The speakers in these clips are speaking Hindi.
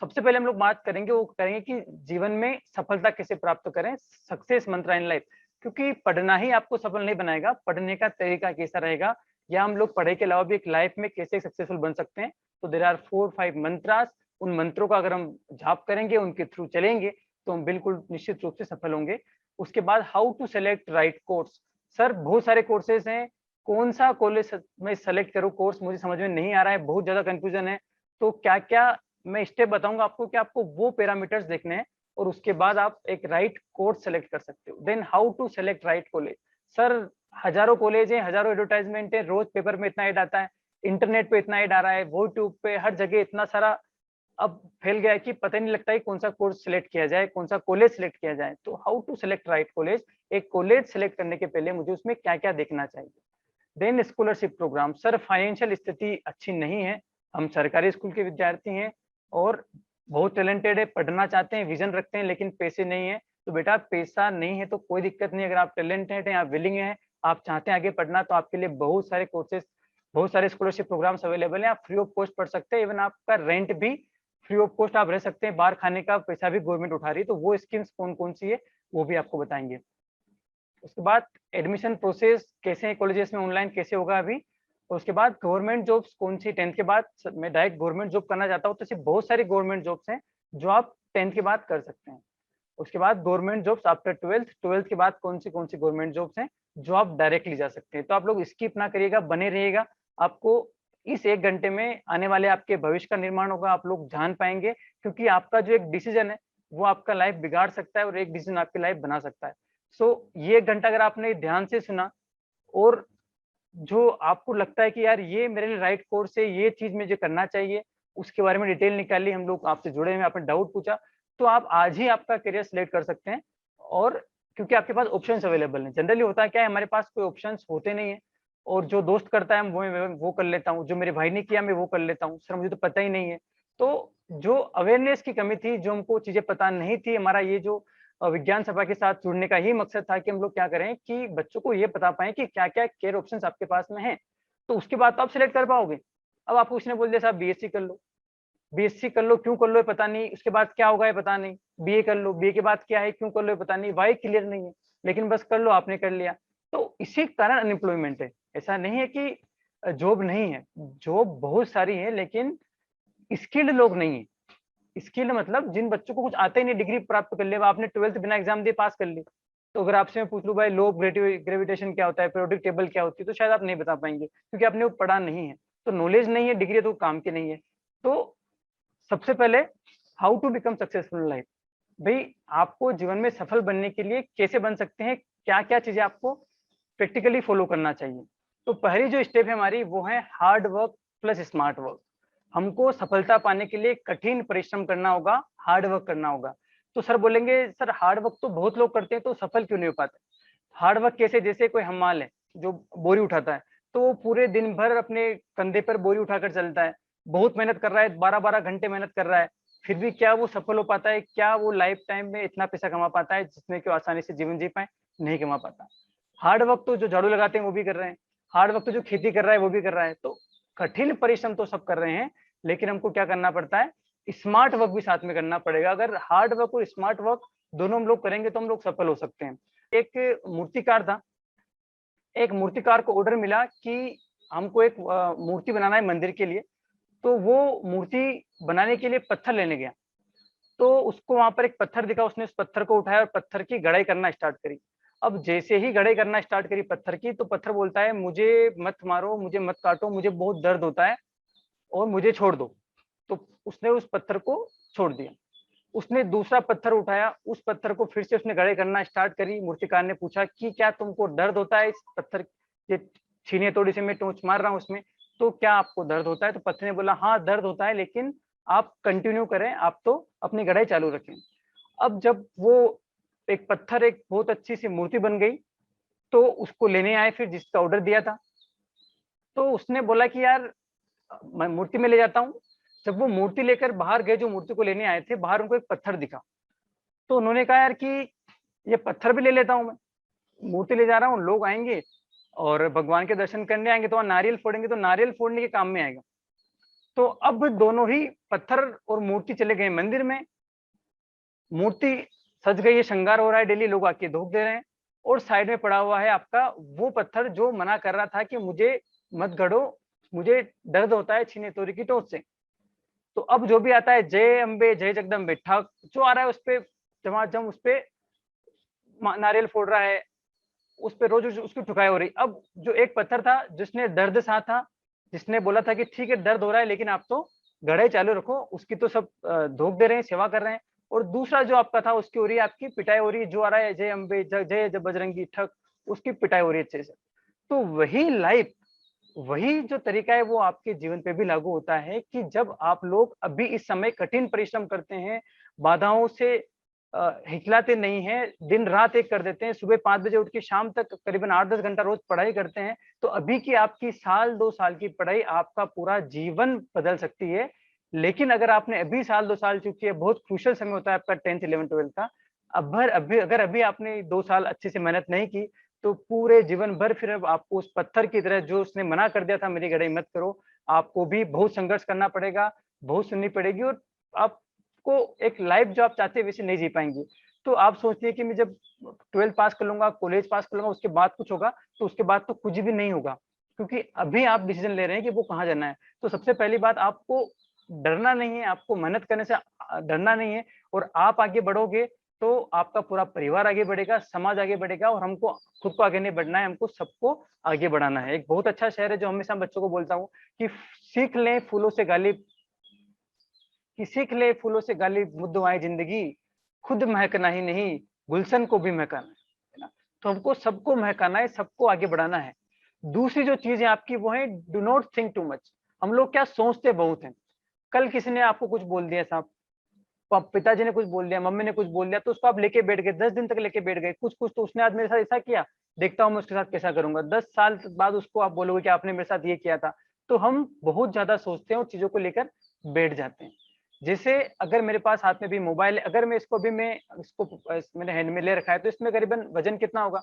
सबसे पहले हम लोग बात करेंगे वो करेंगे कि जीवन में सफलता कैसे प्राप्त करें, सक्सेस मंत्र इन लाइफ। क्योंकि पढ़ना ही आपको सफल नहीं बनाएगा, पढ़ने का तरीका कैसा रहेगा, या हम लोग पढ़ाई के अलावा भी एक लाइफ में कैसे सक्सेसफुल बन सकते हैं। तो देयर आर 4-5 मंत्रास। उन मंत्रों का अगर हम जाप करेंगे, उनके थ्रू चलेंगे, तो हम बिल्कुल निश्चित रूप से सफल होंगे। उसके बाद how to select right course. Sir बहुत सारे कोर्सेज हैं, कौन सा कॉलेज में सेलेक्ट करूँ कोर्स, मुझे समझ में नहीं आ रहा है, बहुत ज्यादा कंफ्यूजन है। तो क्या क्या मैं स्टेप बताऊंगा आपको कि आपको वो पैरामीटर्स देखने हैं, और उसके बाद आप एक राइट कोर्स सेलेक्ट कर सकते हो। Then how to select right college. Sir हजारों कॉलेज हैं, हजारों एडवर्टाइजमेंट है, रोज पेपर में इतना ऐड आता है, इंटरनेट पे इतना ऐड आ रहा है, वो यूट्यूब पे हर जगह इतना सारा अब फैल गया है कि पता नहीं लगता है कौन सा कोर्स सिलेक्ट किया जाए, कौन सा कॉलेज सिलेक्ट किया जाए। तो how to select right college, एक कॉलेज सिलेक्ट करने के पहले मुझे उसमें क्या क्या देखना चाहिए। Then scholarship program. Sir financial स्थिति अच्छी नहीं है, हम सरकारी स्कूल के विद्यार्थी हैं और बहुत टैलेंटेड है, पढ़ना चाहते हैं, विजन रखते हैं, लेकिन पैसे नहीं है। तो बेटा पैसा नहीं है तो कोई दिक्कत नहीं, अगर आप टैलेंटेड हैं, आप विलिंग हैं, आप चाहते हैं आगे पढ़ना, तो आपके लिए बहुत सारे कोर्सेज, बहुत सारे स्कॉलरशिप प्रोग्राम्स अवेलेबल हैं। आप फ्री ऑफ कॉस्ट पढ़ सकते हैं, इवन आपका रेंट भी फ्री ऑफ कॉस्ट आप रह सकते हैं, बाहर खाने का पैसा भी गवर्नमेंट उठा रही है। तो वो स्कीम्स कौन कौन सी है वो भी आपको बताएंगे। उसके बाद एडमिशन प्रोसेस कैसे है कॉलेजेस में, ऑनलाइन कैसे होगा अभी। और उसके बाद गवर्नमेंट जॉब्स कौन सी, 10th के बाद मैं डायरेक्ट गवर्नमेंट जॉब करना चाहता हूँ तो सिर्फ बहुत सारी गवर्नमेंट जॉब्स हैं जो आप 10th के बाद कर सकते हैं। उसके बाद गवर्नमेंट जॉब्स आफ्टर 12th के बाद कौन सी गवर्नमेंट जॉब्स हैं जो आप डायरेक्टली जा सकते हैं। तो आप लोग स्किप ना करिएगा, बने रहिएगा। आपको इस 1 घंटे में आने वाले आपके भविष्य का निर्माण होगा, आप लोग जान पाएंगे, क्योंकि आपका जो एक डिसीजन है वो आपका लाइफ बिगाड़ सकता है और एक डिसीजन आपकी लाइफ बना सकता है। सो ये 1 घंटा अगर आपने ध्यान से सुना, और जो आपको लगता है कि यार ये मेरे लिए राइट कोर्स है, ये चीज मुझे करना चाहिए, उसके बारे में डिटेल निकाली, हम लोग आपसे जुड़े हैं, आपने डाउट पूछा, तो आप आज ही आपका करियर सिलेक्ट कर सकते हैं। और क्योंकि आपके पास ऑप्शंस अवेलेबल हैं। जनरली होता है क्या है, हमारे पास कोई ऑप्शंस होते नहीं है, और जो दोस्त करता है वो कर लेता हूँ, जो मेरे भाई ने किया मैं वो कर लेता हूँ, सर मुझे तो पता ही नहीं है। तो जो अवेयरनेस की कमी थी, जो हमको चीजें पता नहीं थी, हमारा ये जो विज्ञान सभा के साथ जुड़ने का ही मकसद था कि हम लोग क्या करें कि बच्चों को ये बता पाएँ कि क्या-क्या करियर ऑप्शंस आपके पास में हैं। तो उसके बाद तो आप सिलेक्ट कर पाओगे। अब आपको किसी ने बोल दिया साहब बीएससी कर लो, बीएससी कर लो, क्यों कर लो ये पता नहीं, उसके बाद क्या होगा ये पता नहीं, बीए कर लो, बीए के बाद क्या है, क्यों कर लो ये पता नहीं, व्हाई क्लियर नहीं है, लेकिन बस कर लो, आपने कर लिया। तो इसी कारण अनएम्प्लॉयमेंट है। ऐसा नहीं है कि जॉब नहीं है, जॉब बहुत सारी है, लेकिन स्किल्ड लोग नहीं है। स्किल्ड मतलब जिन बच्चों को कुछ आता ही नहीं, डिग्री प्राप्त कर लिया, आपने 12th बिना एग्जाम दिए पास कर ली, तो अगर आपसे मैं पूछ लूं भाई लो ग्रेविटेशन क्या होता है, पीरियोडिक टेबल क्या होती है, तो शायद आप नहीं बता पाएंगे, क्योंकि आपने वो पढ़ा नहीं है। तो नॉलेज नहीं है, डिग्री तो काम की नहीं है। तो सबसे पहले how to become successful life. भाई आपको जीवन में सफल बनने के लिए कैसे बन सकते हैं, क्या क्या चीजें आपको प्रैक्टिकली फॉलो करना चाहिए। तो पहली जो स्टेप है हमारी वो है hard work plus smart work. हमको सफलता पाने के लिए कठिन परिश्रम करना होगा, हार्ड वर्क करना होगा। तो सर बोलेंगे सर हार्ड वर्क तो बहुत लोग करते हैं तो सफल क्यों नहीं हो पाते। हार्ड वर्क कैसे, जैसे कोई हमाल है जो बोरी उठाता है, तो वो पूरे दिन भर अपने कंधे पर बोरी उठाकर चलता है, बहुत मेहनत कर रहा है, 12-12 घंटे मेहनत कर रहा है, फिर भी क्या वो सफल हो पाता है, क्या वो लाइफ टाइम में इतना पैसा कमा पाता है जिसमें कि वो आसानी से जीवन जी पाए, नहीं कमा पाता। हार्ड वर्क तो जो झाड़ू लगाते हैं वो भी कर रहे हैं, हार्ड वर्क तो जो खेती कर रहा है वो भी कर रहा है। तो कठिन परिश्रम तो सब कर रहे हैं, लेकिन हमको क्या करना पड़ता है, स्मार्ट वर्क भी साथ में करना पड़ेगा। अगर हार्ड वर्क और स्मार्ट वर्क दोनों हम लोग करेंगे तो हम लोग सफल हो सकते हैं। एक मूर्तिकार था, एक मूर्तिकार को ऑर्डर मिला कि हमको एक मूर्ति बनाना है मंदिर के लिए। तो वो मूर्ति बनाने के लिए पत्थर लेने गया, तो उसको वहां पर एक पत्थर दिखा, उसने उस पत्थर को उठाया और पत्थर की गढ़ाई करना स्टार्ट करी। अब जैसे ही गढ़ाई करना स्टार्ट करी पत्थर की, तो पत्थर बोलता है मुझे मत मारो, मुझे मत काटो, मुझे बहुत दर्द होता है और मुझे छोड़ दो। तो उसने उस पत्थर को छोड़ दिया। उसने दूसरा पत्थर उठाया, उस पत्थर को फिर से उसने गढ़ाई करना स्टार्ट करी। मूर्तिकार ने पूछा कि क्या तुमको दर्द होता है इस पत्थर, ये छीने तोड़ी से मैं टोच मार रहा हूँ उसमें, तो क्या आपको दर्द होता है। तो पत्थर ने बोला हाँ दर्द होता है, लेकिन आप कंटिन्यू करें, आप तो अपनी गढ़ाई चालू रखें। अब जब वो एक पत्थर एक बहुत अच्छी सी मूर्ति बन गई, तो उसको लेने आए फिर जिसका ऑर्डर दिया था। तो उसने बोला कि यार मैं मूर्ति में ले जाता हूँ। जब वो मूर्ति लेकर बाहर गए, जो मूर्ति को लेने आए थे, बाहर उनको एक पत्थर दिखा। तो उन्होंने कहा यार कि ये पत्थर भी ले लेता हूँ मैं, मूर्ति ले जा रहा हूँ, लोग आएंगे और भगवान के दर्शन करने आएंगे तो वहाँ नारियल फोड़ेंगे, तो नारियल फोड़ने के काम में आएगा। तो अब दोनों ही पत्थर और मूर्ति चले गए मंदिर में, मूर्ति सज गई है, श्रृंगार हो रहा है, डेली लोग आके धूप दे रहे हैं, और साइड में पड़ा हुआ है आपका वो पत्थर जो मना कर रहा था कि मुझे मत गड़ो, मुझे दर्द होता है छीने तोरी की टोच से। तो अब जो भी आता है जय अम्बे जय जगदम्बे ठाक जो आ रहा है उस पे झमाझम उस पे नारियल फोड़ रहा है, उस पे रोज उसकी ठुकाई हो रही। अब जो एक पत्थर था जिसने दर्द सहा था, जिसने बोला था कि ठीक है दर्द हो रहा है लेकिन आप तो गढ़ाई चालू रखो, उसकी तो सब धोख दे रहे हैं, सेवा कर रहे हैं। और दूसरा जो आपका था उसकी हो रही है आपकी पिटाई हो रही है, जो आ रहा है जय अम्बे जय बजरंगी ठक, उसकी पिटाई हो रही है अच्छे से। तो वही लाइफ, वही जो तरीका है वो आपके जीवन पे भी लागू होता है कि जब आप लोग अभी इस समय कठिन परिश्रम करते हैं, बाधाओं से हिचलाते नहीं हैं, दिन रात एक कर देते हैं, सुबह 5 बजे उठ के शाम तक करीबन 8-10 घंटा रोज पढ़ाई करते हैं, तो अभी की आपकी साल 2 साल की पढ़ाई आपका पूरा जीवन बदल सकती है। लेकिन अगर आपने अभी साल 2 साल, चूंकि ये बहुत क्रूशियल समय होता है आपका 10th 11th 12th का, अगर अभी आपने 2 साल अच्छे से मेहनत नहीं की, तो पूरे जीवन भर फिर अब आपको उस पत्थर की तरह जो उसने मना कर दिया था मेरी गढ़ाई मत करो, आपको भी बहुत संघर्ष करना पड़ेगा, बहुत सुननी पड़ेगी, और आपको एक लाइफ जो आप चाहते हैं वैसे नहीं जी पाएंगे। तो आप सोचिए कि मैं जब 12th पास कर लूंगा, कॉलेज पास कर लूंगा, उसके बाद कुछ होगा, तो उसके बाद तो कुछ भी नहीं होगा, क्योंकि अभी आप डिसीजन ले रहे हैं कि वो कहाँ जाना है। तो सबसे पहली बात, आपको डरना नहीं है, आपको मेहनत करने से डरना नहीं है, और आप आगे बढ़ोगे तो आपका पूरा परिवार आगे बढ़ेगा, समाज आगे बढ़ेगा, और हमको खुद को आगे नहीं बढ़ना है, हमको सबको आगे बढ़ाना है। एक बहुत अच्छा शेर है जो हमेशा बच्चों को बोलता हूँ कि सीख लें फूलों से गालिब, कि सीख ले फूलों से गालिब मुद्दों आए जिंदगी, खुद महकना ही नहीं गुलशन को भी महकाना है ना। तो हमको सबको महकाना है, सबको आगे बढ़ाना है। दूसरी जो चीज है आपकी वो है do not think too much. हम लोग क्या सोचते बहुत हैं। कल किसी ने आपको कुछ बोल दिया साहब, पिताजी ने कुछ बोल दिया, मम्मी ने कुछ बोल दिया, तो उसको आप लेके बैठ गए, 10 दिन तक लेके बैठ गए, कुछ कुछ तो उसने आज मेरे साथ ऐसा किया, देखता हूँ मैं उसके साथ कैसा करूंगा। 10 साल बाद उसको आप बोलोगे कि आपने मेरे साथ ये किया था। तो हम बहुत ज्यादा सोचते हैं और चीजों को लेकर बैठ जाते हैं। जैसे अगर मेरे पास हाथ में भी मोबाइल है, अगर मैं इसको अभी मैं इसको मैंने हैंड में ले रखा है, तो इसमें करीबन वजन कितना होगा,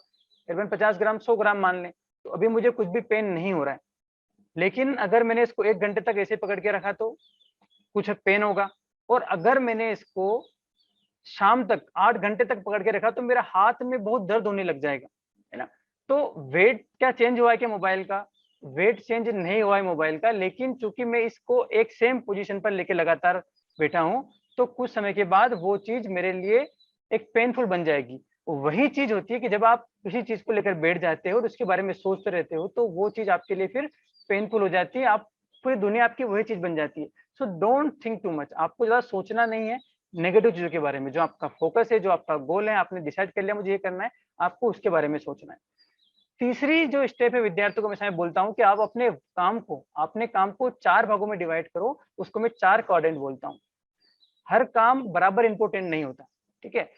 करीबन 50 ग्राम 100 ग्राम मान लें, तो अभी मुझे कुछ भी पेन नहीं हो रहा है। लेकिन अगर मैंने इसको 1 घंटे तक ऐसे पकड़ के रखा तो कुछ पेन होगा, और अगर मैंने इसको शाम तक 8 घंटे तक पकड़ के रखा तो मेरा हाथ में बहुत दर्द होने लग जाएगा, है ना। तो वेट क्या चेंज हुआ है क्या मोबाइल का? वेट चेंज नहीं हुआ है मोबाइल का, लेकिन चूंकि मैं इसको एक सेम पोजीशन पर लेके लगातार बैठा हूं, तो कुछ समय के बाद वो चीज मेरे लिए एक पेनफुल बन जाएगी। वही चीज होती है कि जब आप किसी चीज को लेकर बैठ जाते हो और उसके बारे में सोचते रहते हो, तो वो चीज आपके लिए फिर पेनफुल हो जाती है, आप पूरी दुनिया आपकी वही चीज बन जाती है। So don't think too much, आपको ज्यादा सोचना नहीं है नेगेटिव चीजों के बारे में। जो आपका फोकस है, जो आपका गोल है, आपने डिसाइड कर लिया मुझे ये करना है, आपको उसके बारे में सोचना है। तीसरी जो स्टेप है विद्यार्थियों को मैं बोलता हूँ कि आप अपने काम को 4 भागों में डिवाइड करो, उसको मैं 4 क्वाड्रेंट बोलता हूँ। हर काम बराबर इंपॉर्टेंट नहीं होता, ठीक है।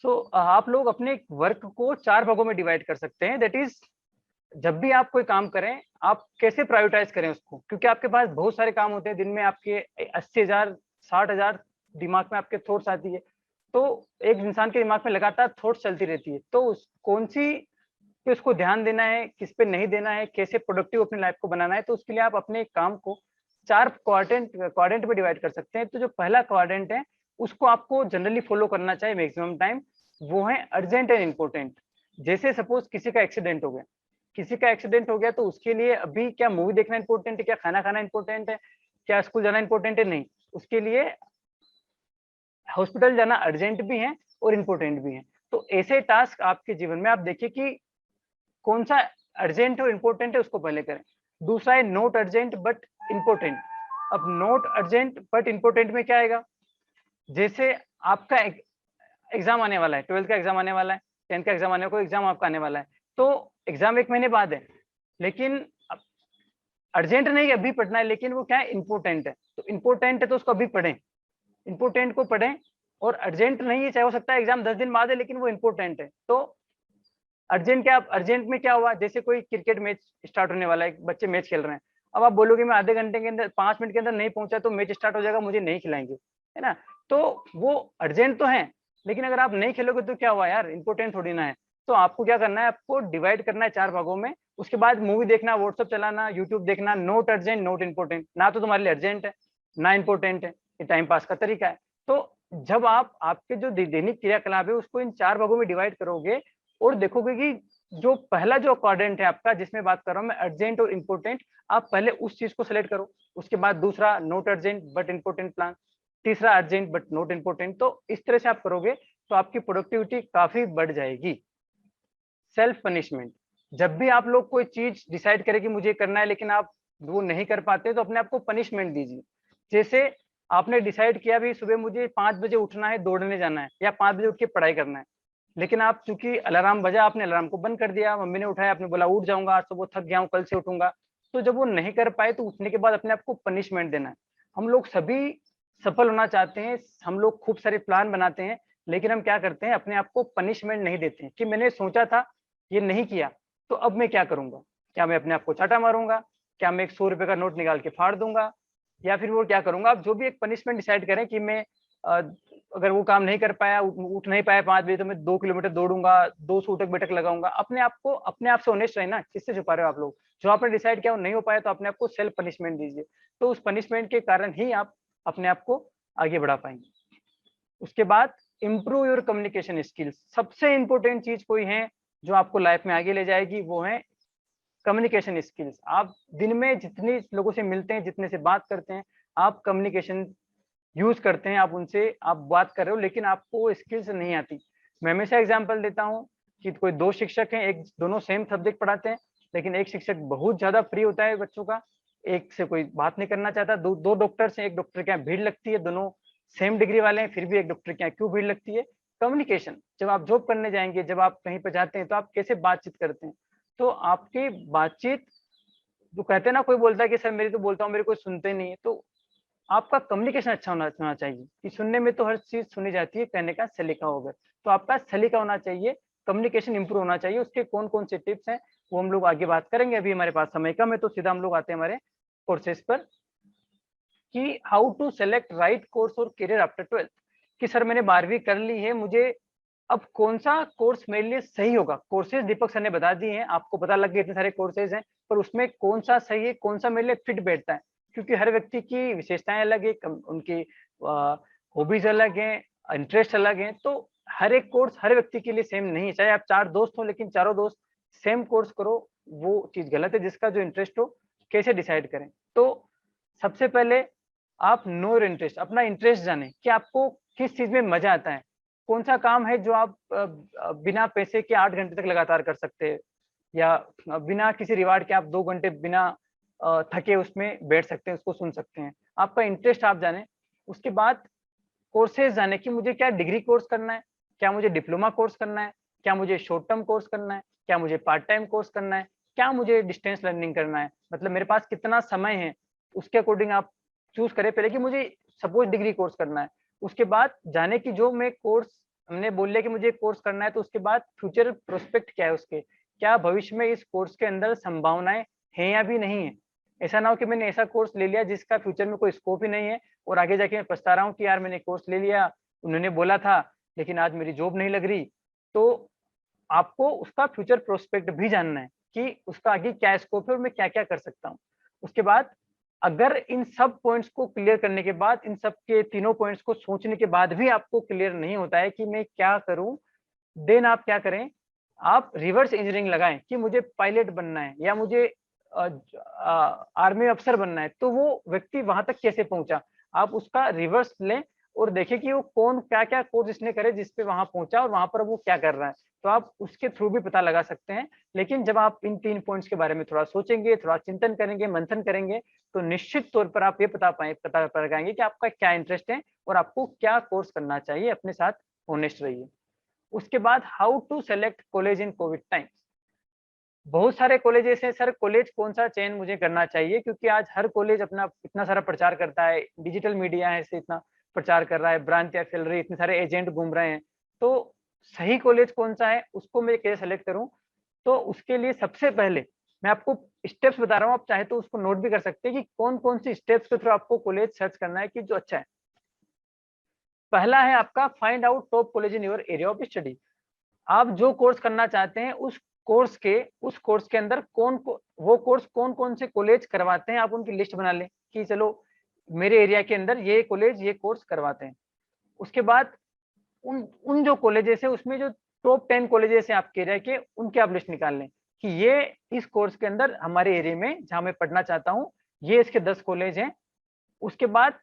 सो आप लोग अपने वर्क को 4 भागों में डिवाइड कर सकते हैं। दैट इज, जब भी आप कोई काम करें, आप कैसे प्रायोरिटाइज करें उसको, क्योंकि आपके पास बहुत सारे काम होते हैं दिन में, आपके 80,000 60,000 दिमाग में आपके थॉट्स आती है। तो एक इंसान के दिमाग में लगातार थॉट्स चलती रहती है, तो कौन सी पे उसको ध्यान देना है, किस पे नहीं देना है, कैसे प्रोडक्टिव अपनी लाइफ को बनाना है, तो उसके लिए आप अपने काम को 4 क्वाड्रेंट में डिवाइड कर सकते हैं। तो जो पहला क्वाड्रेंट है उसको आपको जनरली फॉलो करना चाहिए मैक्सिमम टाइम, वो है अर्जेंट एंड इम्पोर्टेंट। जैसे सपोज किसी का एक्सीडेंट हो गया, तो उसके लिए अभी क्या मूवी देखना इंपॉर्टेंट है, क्या खाना खाना इंपॉर्टेंट है, क्या स्कूल जाना इंपॉर्टेंट है? नहीं, उसके लिए हॉस्पिटल जाना अर्जेंट भी है और इम्पोर्टेंट भी है। तो ऐसे टास्क आपके जीवन में आप देखिए कि कौन सा अर्जेंट और इम्पोर्टेंट है, उसको पहले करें। दूसरा है नॉट अर्जेंट बट इम्पोर्टेंट। अब नॉट अर्जेंट बट इम्पोर्टेंट में क्या आएगा? जैसे आपका एग्जाम आने वाला है, 12th का एग्जाम आने वाला है, 10th का एग्जाम आने को एग्जाम आपका आने वाला है, तो एग्जाम 1 महीने बाद है, लेकिन अर्जेंट नहीं अभी पढ़ना है, लेकिन वो क्या है, इंपॉर्टेंट है। तो इंपॉर्टेंट है तो उसको अभी पढ़ें, इंपॉर्टेंट को पढ़ें। और अर्जेंट नहीं है, चाहे हो सकता है एग्जाम 10 दिन बाद है, लेकिन वो इंपॉर्टेंट है। तो अर्जेंट क्या, अर्जेंट में क्या हुआ, जैसे कोई क्रिकेट मैच स्टार्ट होने वाला है, बच्चे मैच खेल रहे हैं, अब आप बोलोगे मैं आधे घंटे के अंदर 5 मिनट के अंदर नहीं पहुंचा तो मैच स्टार्ट हो जाएगा, मुझे नहीं खिलाएंगे, है ना। तो वो अर्जेंट तो है, लेकिन अगर आप नहीं खेलोगे तो क्या हुआ यार, इंपॉर्टेंट थोड़ी ना है। तो आपको क्या करना है, आपको डिवाइड करना है 4 भागों में, उसके बाद मूवी देखना, व्हाट्सएप चलाना, यूट्यूब देखना, नोट अर्जेंट नोट इम्पोर्टेंट, ना तो तुम्हारे लिए अर्जेंट है ना इम्पोर्टेंट है, ये टाइम पास का तरीका है। तो जब आप आपके जो दैनिक क्रियाकलाप है उसको इन 4 भागों में डिवाइड करोगे और देखोगे कि जो पहला जो क्वाड्रेंट है आपका, जिसमें बात कर रहा हूँ मैं अर्जेंट और इम्पोर्टेंट, आप पहले उस चीज को सेलेक्ट करो। उसके बाद दूसरा note urgent but important plan, तीसरा अर्जेंट बट नोट इम्पोर्टेंट। तो इस तरह से आप करोगे तो आपकी प्रोडक्टिविटी काफी बढ़ जाएगी। सेल्फ पनिशमेंट, जब भी आप लोग कोई चीज डिसाइड करें कि मुझे करना है लेकिन आप वो नहीं कर पाते तो अपने आप को पनिशमेंट दीजिए। जैसे आपने डिसाइड किया भी सुबह मुझे 5 बजे उठना है, दौड़ने जाना है, या 5 बजे उठ के पढ़ाई करना है, लेकिन आप चूंकि अलार्म बजा, आपने अलार्म को बंद कर दिया, मम्मी ने उठाया, आपने बोला उठ जाऊंगा, आज तो वो थक गया हूँ, कल से उठूंगा। तो जब वो नहीं कर पाए तो उठने के बाद अपने आप को पनिशमेंट देना है। हम लोग सभी सफल होना चाहते हैं, हम लोग खूब सारे प्लान बनाते हैं, लेकिन हम क्या करते हैं, अपने आप को पनिशमेंट नहीं देते हैं कि मैंने सोचा था ये नहीं किया तो अब मैं क्या करूंगा। क्या मैं अपने आप को चाटा मारूंगा? क्या मैं एक 100 रुपए का नोट निकाल के फाड़ दूंगा? या फिर वो क्या करूंगा? आप जो भी एक पनिशमेंट डिसाइड करें कि मैं अगर वो काम नहीं कर पाया, उठ नहीं पाया 5 बजे, तो मैं 2 किलोमीटर दौड़ूंगा, 200 उठक बैठक लगाऊंगा। अपने आप को अपने आप से ऑनेस्ट रहना, किससे छुपा रहे हो आप लोग? जो आपने डिसाइड किया वो नहीं हो पाया तो अपने आप को सेल्फ पनिशमेंट दीजिए। तो उस पनिशमेंट के कारण ही आप अपने आप को आगे बढ़ा पाएंगे। उसके बाद इम्प्रूव योर कम्युनिकेशन स्किल्स। सबसे इंपॉर्टेंट चीज कोई है जो आपको लाइफ में आगे ले जाएगी, वो है कम्युनिकेशन स्किल्स। आप दिन में जितने लोगों से मिलते हैं, जितने से बात करते हैं, आप कम्युनिकेशन यूज करते हैं, आप उनसे आप बात कर रहे हो, लेकिन आपको स्किल्स नहीं आती। मैं हमेशा एग्जांपल देता हूँ कि कोई 2 शिक्षक हैं, एक दोनों सेम सब्जेक्ट पढ़ाते हैं, लेकिन एक शिक्षक बहुत ज्यादा फ्री होता है बच्चों का, एक से कोई बात नहीं करना चाहता। दो डॉक्टर हैं, एक डॉक्टर के यहाँ भीड़ लगती है, दोनों सेम डिग्री वाले हैं, फिर भी एक डॉक्टर के यहाँ क्यों भीड़ लगती है? कम्युनिकेशन। जब आप जॉब करने जाएंगे, जब आप कहीं पर जाते हैं, तो आप कैसे बातचीत करते हैं? तो आपकी बातचीत, जो कहते हैं ना, कोई बोलता है कि सर मेरी तो बोलता हूँ, मेरे कोई सुनते नहीं है, तो आपका कम्युनिकेशन अच्छा होना चाहिए कि सुनने में तो हर चीज सुनी जाती है, कहने का सलीका होगा। तो आपका सलीका होना चाहिए, कम्युनिकेशन इंप्रूव होना चाहिए। उसके कौन कौन से टिप्स हैं वो हम लोग आगे बात करेंगे। अभी हमारे पास समय कम है, तो सीधा हम लोग आते हैं हमारे कोर्सेज पर कि how to select right course और करियर आफ्टर 12th। कि सर मैंने 12वीं कर ली है, मुझे अब कौन सा कोर्स मेरे लिए सही होगा? कोर्सेज दीपक सर ने बता दिए हैं, आपको पता लग गया इतने सारे कोर्सेज हैं, पर उसमें कौन सा सही है, कौन सा मेरे लिए फिट बैठता है? क्योंकि हर व्यक्ति की विशेषताएं अलग है, उनकी हॉबीज अलग हैं, इंटरेस्ट अलग हैं। तो हर एक कोर्स हर व्यक्ति के लिए सेम नहीं है। चाहे आप 4 दोस्त हो, लेकिन चारों दोस्त सेम कोर्स करो, वो चीज गलत है। जिसका जो इंटरेस्ट हो, कैसे डिसाइड करें? तो सबसे पहले आप नो योर इंटरेस्ट, अपना इंटरेस्ट जाने कि आपको किस चीज में मजा आता है। कौन सा काम है जो आप बिना पैसे के 8 घंटे तक लगातार कर सकते हैं, या बिना किसी रिवार्ड के आप 2 घंटे बिना थके उसमें बैठ सकते हैं, उसको सुन सकते हैं। आपका इंटरेस्ट आप जाने। उसके बाद कोर्सेज जाने कि मुझे क्या डिग्री कोर्स करना है, क्या मुझे डिप्लोमा कोर्स करना है, क्या मुझे शॉर्ट टर्म कोर्स करना है, क्या मुझे पार्ट टाइम कोर्स करना है, क्या मुझे डिस्टेंस लर्निंग करना है, मतलब मेरे पास कितना समय है, उसके अकॉर्डिंग आप चूज करें पहले कि मुझे सपोज डिग्री कोर्स करना है। उसके बाद जाने की जो मैं कोर्स, हमने बोल लिया कि मुझे कोर्स करना है, तो उसके बाद फ्यूचर प्रोस्पेक्ट क्या है उसके, क्या भविष्य में इस कोर्स के अंदर संभावनाएं हैं या भी नहीं है। ऐसा ना हो कि मैंने ऐसा कोर्स ले लिया जिसका फ्यूचर में कोई स्कोप ही नहीं है, और आगे जाके मैं पछता रहा हूँ कि यार मैंने कोर्स ले लिया, उन्होंने बोला था, लेकिन आज मेरी जॉब नहीं लग रही। तो आपको उसका फ्यूचर प्रोस्पेक्ट भी जानना है कि उसका आगे क्या स्कोप है और मैं क्या-क्या कर सकता हूँ। उसके बाद अगर इन सब पॉइंट्स को क्लियर करने के बाद, इन सब के तीनों पॉइंट्स को सोचने के बाद भी आपको क्लियर नहीं होता है कि मैं क्या करूँ, देन आप क्या करें, आप रिवर्स इंजीनियरिंग लगाएँ कि मुझे पायलट बनना है या मुझे आर्मी अफसर बनना है। तो वो व्यक्ति वहां तक कैसे पहुंचा, आप उसका रिवर्स लें और देखें कि वो कौन क्या-क्या कोर्स इसने करे जिसपे वहां पहुंचा और वहां पर वो क्या कर रहा है। तो आप उसके थ्रू भी पता लगा सकते हैं। लेकिन जब आप इन 3 पॉइंट्स के बारे में थोड़ा सोचेंगे, थोड़ा चिंतन करेंगे, मंथन करेंगे, तो निश्चित तौर पर आप ये पता लगाएंगे कि आपका क्या इंटरेस्ट है और आपको क्या कोर्स करना चाहिए। अपने साथ ऑनेस्ट रहिए। उसके बाद how to select college in covid times. बहुत सारे कॉलेजेस हैं, सर कॉलेज कौन सा चयन मुझे करना चाहिए, क्योंकि आज हर कॉलेज अपना इतना सारा प्रचार करता है, डिजिटल मीडिया है, से इतना प्रचार कर रहा है, भ्रांतियां फैल रही है, इतने सारे एजेंट घूम रहे हैं। तो सही कॉलेज कौन सा है, उसको मैं कैसे सेलेक्ट करूं? तो उसके लिए सबसे पहले मैं आपको स्टेप्स बता रहा हूँ, आप चाहे तो उसको नोट भी कर सकते हैं कि कौन कौन सी स्टेप्स के थ्रू आपको कॉलेज सर्च करना है कि जो अच्छा है। पहला है आपका find out top college in your area of study. आप जो कोर्स करना चाहते हैं उस कोर्स के अंदर वो कोर्स कौन कौन से कॉलेज करवाते हैं, आप उनकी लिस्ट बना लें कि चलो मेरे एरिया के अंदर ये कॉलेज ये कोर्स करवाते हैं। उसके बाद उन उन जो कॉलेजेस है उसमें जो टॉप 10 कॉलेजेस हैं आपके एरिया के, उनकी आप लिस्ट निकाल लें कि ये इस कोर्स के अंदर हमारे एरिया में जहां मैं पढ़ना चाहता हूँ ये इसके 10 कॉलेज हैं। उसके बाद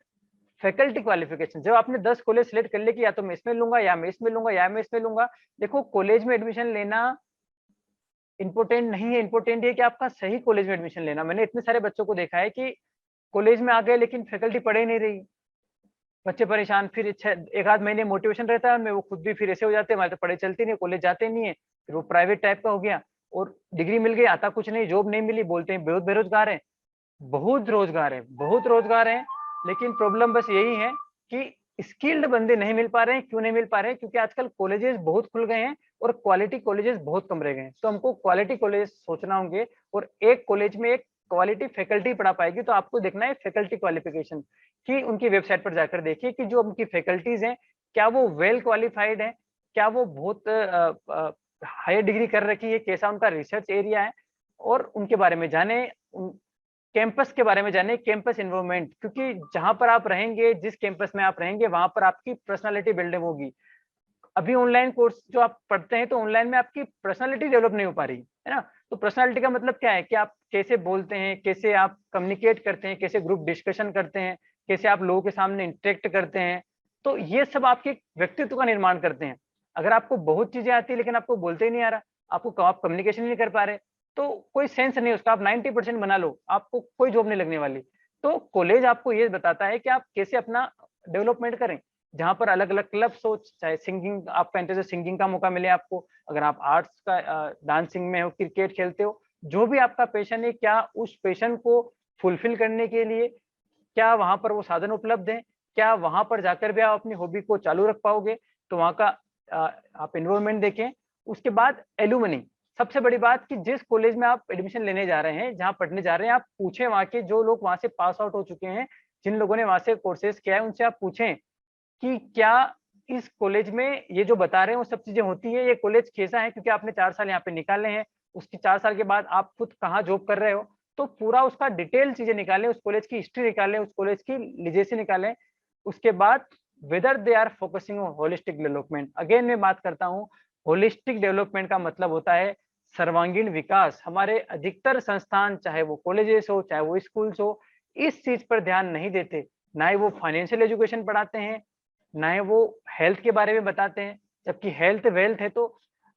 फैकल्टी क्वालिफिकेशन, जब आपने 10 कॉलेज सेलेक्ट कर लिए कि या तो मैं इसमें लूंगा या मैं इसमें लूंगा या मैं इसमें लूंगा। देखो कॉलेज में एडमिशन लेना इंपॉर्टेंट नहीं है, इंपॉर्टेंट है कि आपका सही कॉलेज में एडमिशन लेना। मैंने इतने सारे बच्चों को देखा है कि कॉलेज में आ गए लेकिन फैकल्टी पढ़े नहीं रही, बच्चे परेशान, फिर एक आध महीने मोटिवेशन रहता है उनमें, वो खुद भी फिर ऐसे हो जाते हैं, हमारे तो पढ़ाई चलती नहीं, कॉलेज जाते नहीं है, फिर वो प्राइवेट टाइप का हो गया और डिग्री मिल गई, आता कुछ नहीं, जॉब नहीं मिली, बोलते हैं बहुत बेरोजगार है। बहुत रोजगार है, बहुत रोजगार है, लेकिन प्रॉब्लम बस यही है कि स्किल्ड बंदे नहीं मिल पा रहे हैं। क्यों नहीं मिल पा रहे हैं? क्योंकि आजकल कॉलेजेस बहुत खुल गए हैं और क्वालिटी कॉलेजेस बहुत कम रह गए हैं। तो हमको क्वालिटी कॉलेज सोचना होंगे और एक कॉलेज में एक क्वालिटी फैकल्टी पढ़ा पाएगी। तो आपको देखना है फैकल्टी क्वालिफिकेशन की, उनकी वेबसाइट पर जाकर देखिए कि जो उनकी फैकल्टीज हैं क्या वो वेल क्वालिफाइड है, क्या वो बहुत हायर डिग्री कर रखी है, कैसा उनका रिसर्च एरिया है, और उनके बारे में जाने, कैंपस के बारे में जाने, कैंपस एनवायरनमेंट, क्योंकि जहां पर आप रहेंगे, जिस कैंपस में आप रहेंगे वहां पर आपकी पर्सनालिटी बिल्डिंग होगी। अभी ऑनलाइन कोर्स जो आप पढ़ते हैं तो ऑनलाइन में आपकी पर्सनालिटी डेवलप नहीं हो पा रही है ना। तो पर्सनालिटी का मतलब क्या है कि आप कैसे बोलते हैं, कैसे आप कम्युनिकेट करते हैं, कैसे ग्रुप डिस्कशन करते हैं, कैसे आप लोगों के सामने इंटरेक्ट करते हैं। तो ये सब आपके व्यक्तित्व का निर्माण करते हैं। अगर आपको बहुत चीजें आती है लेकिन आपको बोलते ही नहीं आ रहा, आप कम्युनिकेशन नहीं कर पा रहे, तो कोई सेंस नहीं उसका। आप 90% बना लो, आपको कोई जॉब नहीं लगने वाली। तो कॉलेज आपको ये बताता है कि आप कैसे अपना डेवलपमेंट करें, जहाँ पर अलग-अलग क्लब्स हो, चाहे सिंगिंग, आपका इंटरेस्ट सिंगिंग का मौका मिले आपको, अगर आप आर्ट्स का डांसिंग में हो, क्रिकेट खेलते हो, जो भी आपका पैशन है, क्या उस पैशन को फुलफिल करने के लिए क्या वहाँ पर वो साधन उपलब्ध हैं? क्या वहाँ पर जाकर भी आप अपनी हॉबी को चालू रख पाओगे? तो वहाँ का आप एनवायरनमेंट देखें। उसके बाद एलुमनी, सबसे बड़ी बात कि जिस कॉलेज में आप एडमिशन लेने जा रहे हैं, जहाँ पढ़ने जा रहे हैं, आप पूछें वहाँ के जो लोग वहाँ से पास आउट हो चुके हैं, जिन लोगों ने वहाँ से कोर्सेज़ किया है, उनसे आप पूछें कि क्या इस कॉलेज में ये जो बता रहे हैं वो सब चीज़ें होती है? ये कॉलेज कैसा है? क्योंकि आपने 4 साल यहाँ पे निकाले हैं, उसके 4 साल के बाद आप खुद कहाँ जॉब कर रहे हो, तो पूरा उसका डिटेल चीज़ें निकालें, उस कॉलेज की हिस्ट्री निकालें, उस कॉलेज की लिजेसी निकालें। उसके बाद whether they are focusing on holistic development. Again मैं बात करता हूँ, होलिस्टिक डेवलपमेंट का मतलब होता है सर्वांगीण विकास। हमारे अधिकतर संस्थान, चाहे वो कॉलेजेस हो, चाहे वो स्कूल्स हो, इस चीज़ पर ध्यान नहीं देते। ना ही वो फाइनेंशियल एजुकेशन पढ़ाते हैं, ना ही वो हेल्थ के बारे में बताते हैं, जबकि हेल्थ वेल्थ है तो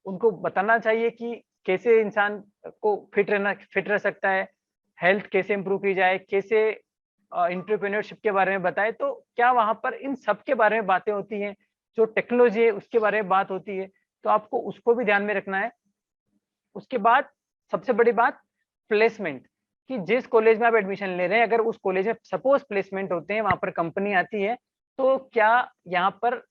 उनको बताना चाहिए कि कैसे इंसान को फिट रह सकता है, हेल्थ कैसे इम्प्रूव की जाए, कैसे एंटरप्रेन्योरशिप के बारे में बताएँ। तो क्या वहाँ पर इन सब के बारे में बातें होती हैं? जो टेक्नोलॉजी है उसके बारे में बात होती है, तो आपको उसको भी ध्यान में रखना है। उसके बाद सबसे बड़ी बात प्लेसमेंट, कि जिस कॉलेज में आप एडमिशन ले रहे हैं, अगर उस कॉलेज में सपोज प्लेसमेंट होते हैं, वहाँ पर कंपनी आती है, तो क्या यहाँ पर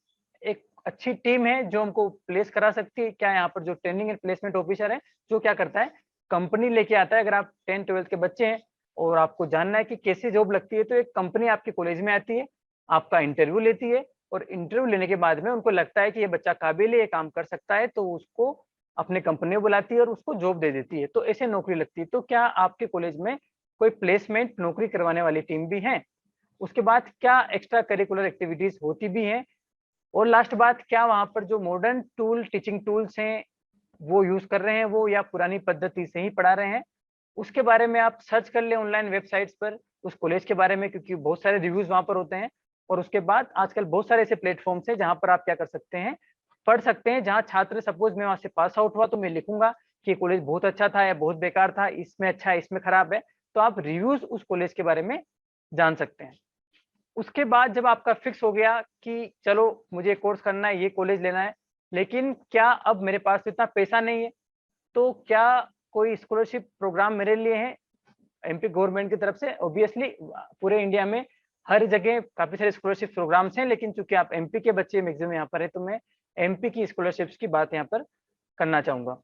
एक अच्छी टीम है जो हमको प्लेस करा सकती है? क्या यहाँ पर जो ट्रेनिंग एंड प्लेसमेंट ऑफिसर है, जो क्या करता है, कंपनी लेके आता है। अगर आप 10th-12th के बच्चे हैं और आपको जानना है कि कैसे जॉब लगती है, तो एक कंपनी आपके कॉलेज में आती है, आपका इंटरव्यू लेती है और इंटरव्यू लेने के बाद में उनको लगता है कि ये बच्चा काबिल है, ये काम कर सकता है, तो उसको अपने कंपनी में बुलाती है और उसको जॉब दे देती है। तो ऐसे नौकरी लगती है। तो क्या आपके कॉलेज में कोई प्लेसमेंट नौकरी करवाने वाली टीम भी है? उसके बाद क्या एक्स्ट्रा करिकुलर एक्टिविटीज़ होती भी हैं? और लास्ट बात, क्या वहाँ पर जो मॉडर्न टूल टीचिंग टूल्स हैं, वो यूज़ कर रहे हैं वो, या पुरानी पद्धति से ही पढ़ा रहे हैं? उसके बारे में आप सर्च कर लें ऑनलाइन वेबसाइट्स पर उस कॉलेज के बारे में, क्योंकि बहुत सारे रिव्यूज़ वहाँ पर होते हैं। और उसके बाद आजकल बहुत सारे ऐसे प्लेटफ़ॉर्म्स हैं जहाँ पर आप क्या कर सकते हैं, पढ़ सकते हैं। जहाँ छात्र, सपोज़ मैं वहाँ से पास आउट हुआ तो मैं लिखूँगा कि ये कॉलेज बहुत अच्छा था या बहुत बेकार था, इसमें अच्छा है, इसमें खराब है। तो आप रिव्यूज़ उस कॉलेज के बारे में जान सकते हैं। उसके बाद जब आपका फिक्स हो गया कि चलो मुझे कोर्स करना है, ये कॉलेज लेना है, लेकिन क्या अब मेरे पास इतना पैसा नहीं है, तो क्या कोई स्कॉलरशिप प्रोग्राम मेरे लिए है एमपी गवर्नमेंट की तरफ से? ऑब्वियसली पूरे इंडिया में हर जगह काफ़ी सारे स्कॉलरशिप प्रोग्राम्स हैं, लेकिन चूँकि आप एमपी के बच्चे मैक्सिमम यहाँ पर है, तो मैं एमपी की स्कॉलरशिप्स की बात यहाँ पर करना चाहूँगा।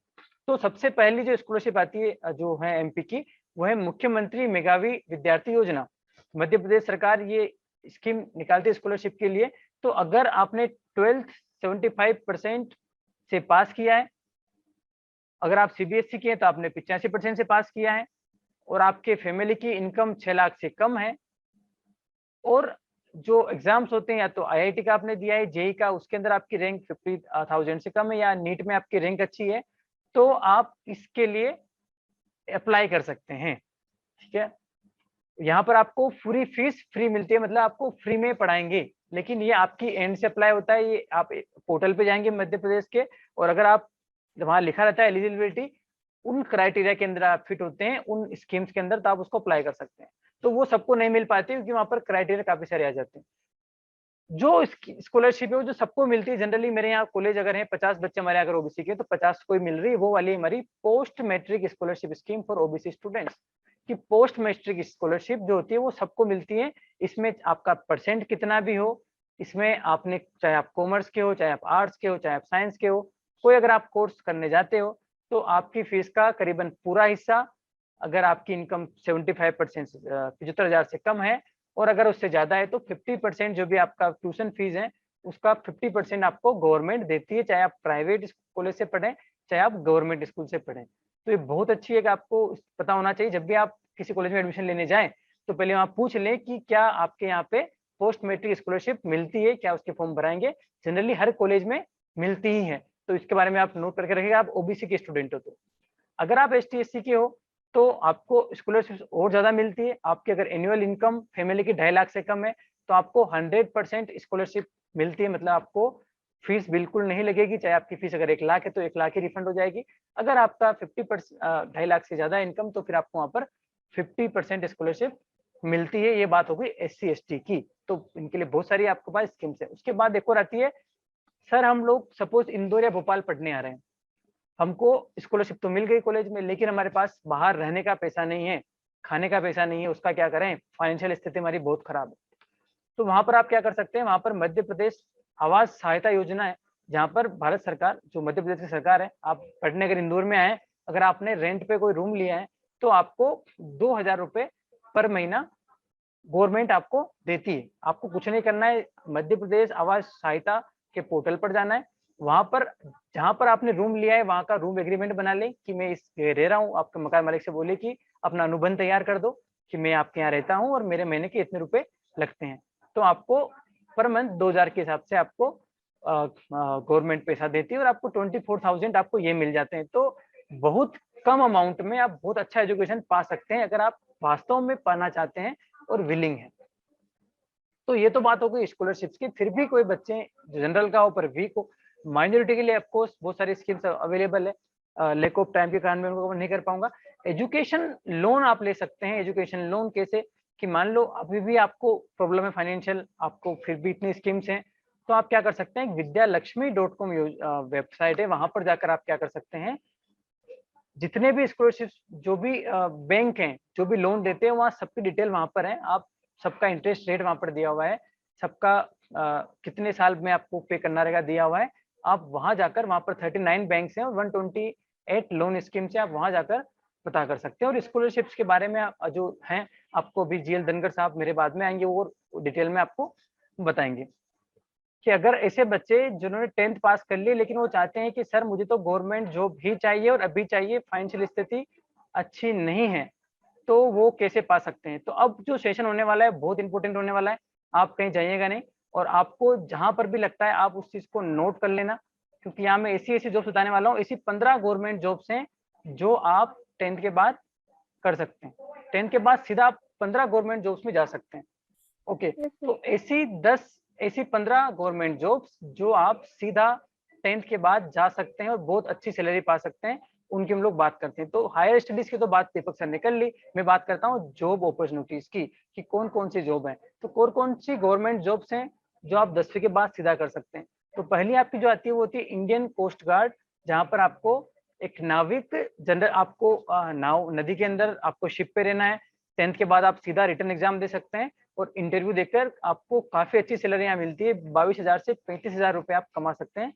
तो सबसे पहली जो स्कॉलरशिप आती है जो है एमपी की, वो है मुख्यमंत्री मेधावी विद्यार्थी योजना। मध्य प्रदेश सरकार ये स्कीम निकालती है स्कॉलरशिप के लिए। तो अगर आपने 12th 75% से पास किया है, अगर आप सीबीएसई की हैं तो आपने 85% से पास किया है और आपके फैमिली की इनकम 6 लाख से कम है, और जो एग्जाम्स होते हैं या तो आईआईटी का आपने दिया है, जेईई का, उसके अंदर आपकी रैंक 50,000 से कम है, या नीट में आपकी रैंक अच्छी है, तो आप इसके लिए अप्लाई कर सकते हैं। ठीक है, यहाँ पर आपको पूरी फीस फ्री मिलती है, मतलब आपको फ्री में पढ़ाएंगे, लेकिन ये आपकी एंड से अप्लाई होता है। ये आप पोर्टल पे जाएंगे मध्य प्रदेश के, और अगर आप वहाँ लिखा रहता है एलिजिबिलिटी, उन क्राइटेरिया के अंदर आप फिट होते हैं, उन स्कीम्स के अंदर, तो आप उसको अप्लाई कर सकते हैं। तो वो सबको नहीं मिल पाती, क्योंकि वहाँ पर क्राइटेरिया काफी सारे आ जाते हैं। जो स्कॉलरशिप है वो जो सबको मिलती है, जनरली मेरे यहाँ कॉलेज अगर है 50 बच्चे हमारे अगर ओबीसी के, तो 50 को ही मिल रही है, वो वाली हमारी post matric scholarship scheme for OBC students की। पोस्ट मैट्रिक स्कॉलरशिप जो होती है वो सबको मिलती है। इसमें आपका परसेंट कितना भी हो, इसमें आपने, चाहे आप कॉमर्स के हो, चाहे आप आर्ट्स के हो, चाहे आप साइंस के हो, कोई अगर आप कोर्स करने जाते हो, तो आपकी फीस का करीबन पूरा हिस्सा, अगर आपकी इनकम 75% 75,000 से कम है, और अगर उससे ज्यादा है तो 50% जो भी आपका ट्यूशन फीस है, उसका 50% आपको गवर्नमेंट देती है, चाहे आप प्राइवेट कॉलेज से पढ़ें, चाहे आप गवर्नमेंट स्कूल से पढ़ें। तो ये बहुत अच्छी है कि आपको पता होना चाहिए, जब भी आप किसी कॉलेज में एडमिशन लेने जाएं, तो पहले वहाँ पूछ लें कि क्या आपके यहाँ पे पोस्ट मैट्रिक स्कॉलरशिप मिलती है, क्या उसके फॉर्म भराएंगे। जनरली हर कॉलेज में मिलती ही है, तो इसके बारे में आप नोट करके रखिएगा, आप ओबीसी के स्टूडेंट हो तो। अगर आप एसटी एससी के हो तो आपको स्कॉलरशिप और ज्यादा मिलती है। आपकी अगर एनुअल इनकम फैमिली की 2.5 लाख से कम है, तो आपको 100% स्कॉलरशिप मिलती है, मतलब आपको फीस बिल्कुल नहीं लगेगी। चाहे आपकी फीस अगर 1 लाख है तो 1 लाख ही रिफंड हो जाएगी। अगर आपका 50% 2.5 लाख से ज्यादा इनकम, तो फिर आपको वहाँ पर 50% स्कॉलरशिप मिलती है। ये बात हो गई एससी एसटी की, तो इनके लिए बहुत सारी आपके पास स्कीम्स है। उसके बाद एक और आती है, सर हम लोग सपोज इंदौर या भोपाल पढ़ने आ रहे हैं, हमको स्कॉलरशिप तो मिल गई कॉलेज में, लेकिन हमारे पास बाहर रहने का पैसा नहीं है, खाने का पैसा नहीं है, उसका क्या करें, फाइनेंशियल स्थिति हमारी बहुत खराब है। तो वहां पर आप क्या कर सकते हैं, वहां पर मध्य प्रदेश आवास सहायता योजना है, जहां पर भारत सरकार, जो मध्य प्रदेश की सरकार है, आप पढ़ने अगर इंदौर में आए, अगर आपने रेंट पे कोई रूम लिया है, तो आपको 2,000 रुपए पर महीना गवर्नमेंट आपको देती है। आपको कुछ नहीं करना है, मध्य प्रदेश आवास सहायता के पोर्टल पर जाना है, वहां पर जहां पर आपने रूम लिया है वहां का रूम एग्रीमेंट बना ले कि मैं इस रह रहा हूँ। आपके मकान मालिक से बोले कि अपना अनुबंध तैयार कर दो कि मैं आपके यहाँ रहता हूँ और मेरे महीने के इतने रुपए लगते हैं। तो आपको पर मंथ 2,000 के हिसाब से आपको गवर्नमेंट पैसा देती है, और आपको 24,000 आपको ये मिल जाते हैं। तो बहुत कम अमाउंट में आप बहुत अच्छा एजुकेशन पा सकते हैं, अगर आप वास्तव में पाना चाहते हैं और विलिंग है। तो ये तो बात हो गई स्कॉलरशिप्स की। फिर भी कोई बच्चे जनरल का हो पर वीक हो, माइनॉरिटी के लिए ऑफकोर्स बहुत सारी स्कीम्स अवेलेबल है। लैक ऑफ टाइम के कारण मैं उनको नहीं कर पाऊंगा। एजुकेशन लोन आप ले सकते हैं। एजुकेशन लोन कैसे, कि मान लो अभी भी आपको प्रॉब्लम है फाइनेंशियल, आपको फिर भी इतनी स्कीम्स हैं, तो आप क्या कर सकते हैं, विद्यालक्ष्मी.com वेबसाइट है, वहां पर जाकर आप क्या कर सकते हैं, जितने भी स्कॉलरशिप, जो भी बैंक हैं, जो भी लोन देते हैं, वहाँ सबकी डिटेल वहां पर है। आप सबका इंटरेस्ट रेट वहां पर दिया हुआ है, सबका कितने साल में आपको पे करना रहेगा दिया हुआ है। आप वहां जाकर, वहां पर 39 बैंक हैं और 128 लोन स्कीम से आप वहां जाकर पता कर सकते हैं। और स्कॉलरशिप्स के बारे में जो हैं, आपको भी जीएल धनगर साहब मेरे बाद में आएंगे, वो डिटेल में आपको बताएंगे कि अगर ऐसे बच्चे जिन्होंने 10th पास कर लिए, लेकिन वो चाहते हैं कि सर मुझे तो गवर्नमेंट जॉब ही चाहिए और अभी चाहिए, फाइनेंशियल स्थिति अच्छी नहीं है, तो वो कैसे पा सकते हैं। तो अब जो सेशन होने वाला है बहुत इंपॉर्टेंट होने वाला है, आप कहीं जाइएगा नहीं, और आपको जहां पर भी लगता है आप उस चीज को नोट कर लेना, क्योंकि यहाँ मैं ऐसी ऐसी जॉब्स बताने वाला हूँ। ऐसी 15 गवर्नमेंट जॉब्स हैं जो आप 10th के बाद कर सकते हैं। 10th के बाद सीधा आप 15 गवर्नमेंट जॉब्स में जा सकते हैं। ओके, तो ऐसी 15 गवर्नमेंट जॉब्स जो आप सीधा 10th के बाद जा सकते हैं और बहुत अच्छी सैलरी पा सकते हैं, उनकी हम लोग बात करते हैं। तो हायर स्टडीज की तो बात दीपक सर ने कर ली, मैं बात करता हूँ जॉब अपॉर्चुनिटीज की, कि कौन कौन सी जॉब है। तो कौन कौन सी गवर्नमेंट जॉब्स हैं जो आप 10वीं के बाद सीधा कर सकते हैं। तो पहली आपकी जो आती है वो होती है इंडियन कोस्ट गार्ड, जहां पर आपको एक नाविक जनरल, आपको नाव नदी के अंदर आपको शिप पे रहना है। 10th के बाद आप सीधा रिटर्न एग्जाम दे सकते हैं और इंटरव्यू देकर आपको काफी अच्छी सैलरी यहाँ मिलती है। 22,000 से 35,000 रुपए आप कमा सकते हैं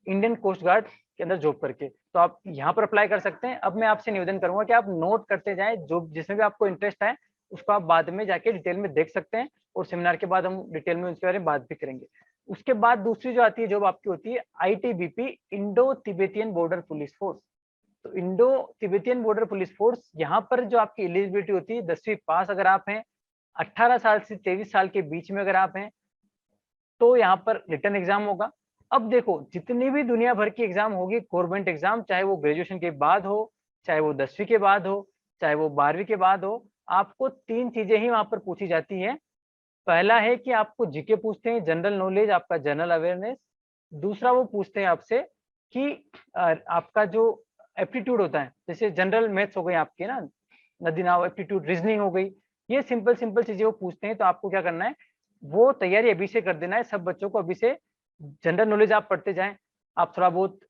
इंडियन कोस्ट गार्ड के अंदर जॉब करके। तो आप यहाँ पर अप्लाई कर सकते हैं। अब मैं आपसे निवेदन करूंगा कि आप नोट करते जाएं, जो जिसमें भी आपको इंटरेस्ट है उसको आप बाद में जाके डिटेल में देख सकते हैं, और सेमिनार के बाद हम डिटेल में उसके बारे में बात भी करेंगे। उसके बाद दूसरी जो आती है जॉब आपकी होती है ITBP, Indo Tibetan border police force. तो Indo Tibetan border police force, यहाँ पर जो आपकी एलिजिबिलिटी होती है 10वीं पास अगर आप हैं, 18 साल से 23 साल के बीच में अगर आप हैं, तो यहाँ पर रिटन एग्जाम होगा। अब देखो जितनी भी दुनिया भर की एग्जाम होगी गवर्नमेंट एग्जाम, चाहे वो ग्रेजुएशन के बाद हो, चाहे वो 10वीं के बाद हो, चाहे वो 12वीं के बाद हो, आपको 3 चीजें ही वहां पर पूछी जाती हैं। पहला है कि आपको जीके पूछते हैं, जनरल नॉलेज, आपका जनरल अवेयरनेस। दूसरा वो पूछते हैं आपसे कि आपका जो एप्टीट्यूड होता है, जैसे जनरल मैथ्स हो गई आपके ना, नदी नाव एप्टीट्यूड, रीजनिंग हो गई, ये सिंपल सिंपल चीजें वो पूछते हैं। तो आपको क्या करना है, वो तैयारी अभी से कर देना है। सब बच्चों को अभी से जनरल नॉलेज आप पढ़ते जाएं, आप थोड़ा बहुत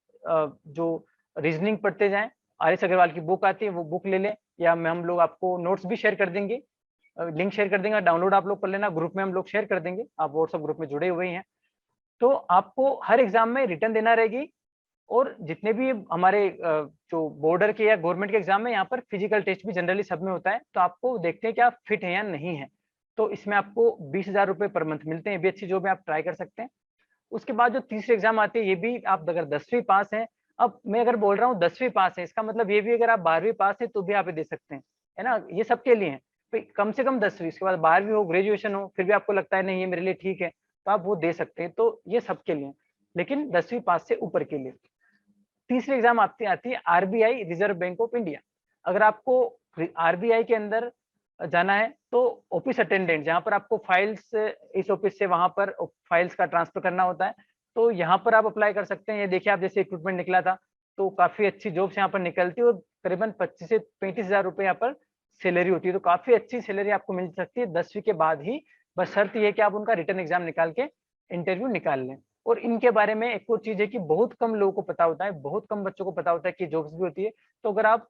जो रीजनिंग पढ़ते जाएं। आर एस अग्रवाल की बुक आती है, वो बुक ले लें, या मैं हम लोग आपको नोट्स भी शेयर कर देंगे, लिंक शेयर कर देंगे, डाउनलोड आप लोग कर लेना, ग्रुप में हम लोग शेयर कर देंगे, आप व्हाट्सएप ग्रुप में जुड़े हुए हैं। तो आपको हर एग्जाम में रिटर्न देना रहेगी, और जितने भी हमारे जो बॉर्डर के या गवर्नमेंट के एग्जाम में, यहाँ पर फिजिकल टेस्ट भी जनरली सब में होता है, तो आपको देखते हैं कि आप फिट हैं या नहीं है। तो इसमें आपको 20,000 रुपए पर मंथ मिलते हैं, ये भी अच्छी जॉब है, आप ट्राई कर सकते हैं। उसके बाद जो तीसरी एग्जाम आती है, ये भी आप अगर 10वीं पास हैं, अब मैं अगर बोल रहा हूँ 10वीं पास है, इसका मतलब ये भी अगर आप 12वीं पास है तो भी आप ये दे सकते हैं, है ना, ये सबके लिए है। तो कम से कम 10वीं, उसके बाद 12वीं हो, ग्रेजुएशन हो, फिर भी आपको लगता है नहीं ये मेरे लिए ठीक है, तो आप वो दे सकते हैं। तो ये सबके लिए, लेकिन 10वीं पास से ऊपर के लिए। तीसरी एग्जाम आती आती है RBI, reserve bank of India. अगर आपको आरबीआई के अंदर जाना है, तो ऑफिस अटेंडेंट, जहाँ पर आपको फाइल्स इस ऑफिस से वहां पर फाइल्स का ट्रांसफर करना होता है, तो यहाँ पर आप अप्लाई कर सकते हैं। ये देखिए आप, जैसे रिक्रूटमेंट निकला था, तो काफी अच्छी जॉब्स यहाँ पर निकलती है, और करीबन 25 से 35,000 रुपए यहाँ पर सैलरी होती है। तो काफी अच्छी सैलरी आपको मिल सकती है 10वीं के बाद ही। बस शर्त ये है कि आप उनका रिटर्न एग्जाम निकाल के इंटरव्यू निकाल लें। और इनके बारे में एक और चीज है कि बहुत कम लोगों को पता होता है, बहुत कम बच्चों को पता होता है कि जॉब्स भी होती है। तो अगर आप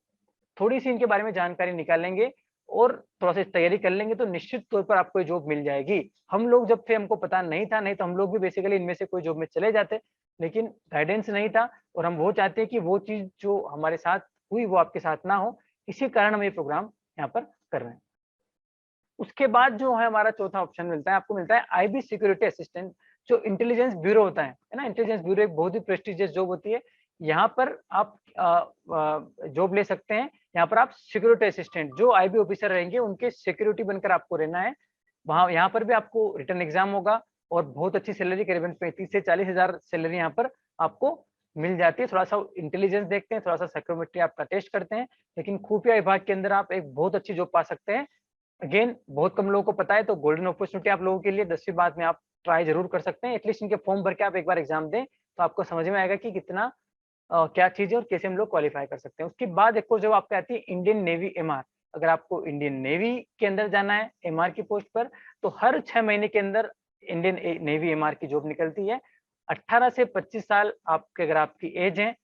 थोड़ी सी इनके बारे में जानकारी निकालेंगे और थोड़ा सा तैयारी कर लेंगे, तो निश्चित तौर पर आपको जॉब मिल जाएगी। हम लोग जब थे हमको पता नहीं था, नहीं तो हम लोग भी बेसिकली इनमें से कोई जॉब में चले जाते, लेकिन गाइडेंस नहीं था। और हम वो चाहते हैं कि वो चीज जो हमारे साथ हुई वो आपके साथ ना हो, इसी कारण हम ये प्रोग्राम यहाँ पर कर रहे हैं। उसके बाद जो है हमारा चौथा ऑप्शन मिलता है, आपको मिलता है आईबी सिक्योरिटी असिस्टेंट, जो इंटेलिजेंस ब्यूरो होता है ना। इंटेलिजेंस ब्यूरो एक बहुत ही प्रेस्टिजियस जॉब होती है। यहाँ पर आप जॉब ले सकते हैं। यहाँ पर आप सिक्योरिटी असिस्टेंट, जो आईबी ऑफिसर रहेंगे उनके सिक्योरिटी बनकर आपको रहना है। वहाँ यहाँ पर भी आपको रिटर्न एग्जाम होगा, और बहुत अच्छी सैलरी, करीबन 35 से 40,000 सैलरी यहाँ पर आपको मिल जाती है। थोड़ा सा इंटेलिजेंस देखते हैं, थोड़ा सा साइकोमेट्री आपका टेस्ट करते हैं, लेकिन खुफिया विभाग के अंदर आप एक बहुत अच्छी जॉब पा सकते हैं। अगेन बहुत कम लोगों को पता है, तो गोल्डन अपॉर्चुनिटी आप लोगों के लिए 10वीं बाद में आप ट्राई जरूर कर सकते हैं। एटलीस्ट इनके फॉर्म भर के आप एक बार एग्जाम दें, तो आपको समझ में आएगा कि कितना क्या चीज है और कैसे हम लोग क्वालिफाई कर सकते हैं। उसके बाद एक और जब आपको आती है इंडियन नेवी एमआर। अगर आपको इंडियन नेवी के अंदर जाना है एमआर की पोस्ट पर, तो हर 6 महीने के अंदर इंडियन नेवी एमआर की जॉब निकलती है। 18 से 25 साल आपके अगर आपकी एज है,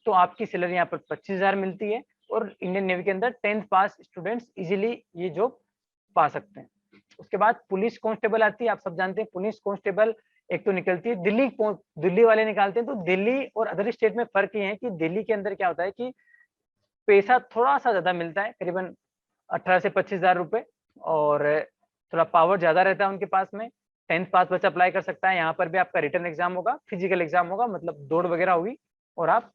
तो आपकी सैलरी यहाँ पर 25,000 मिलती है। और इंडियन नेवी के अंदर 10th पास स्टूडेंट्स इजीली ये जॉब पा सकते हैं। उसके बाद पुलिस कांस्टेबल आती है। आप सब जानते हैं पुलिस कांस्टेबल एक तो निकलती है दिल्ली, दिल्ली वाले निकालते हैं। तो दिल्ली और अदर स्टेट में फर्क ये है कि दिल्ली के अंदर क्या होता है कि पैसा थोड़ा सा ज्यादा मिलता है, करीबन 18 से 25,000 रुपए, और थोड़ा पावर ज्यादा रहता है उनके पास में। 10th पास बच्चा अप्लाई कर सकता है। यहाँ पर भी आपका रिटर्न एग्जाम होगा, फिजिकल एग्जाम होगा, मतलब दौड़ वगैरह होगी, और आप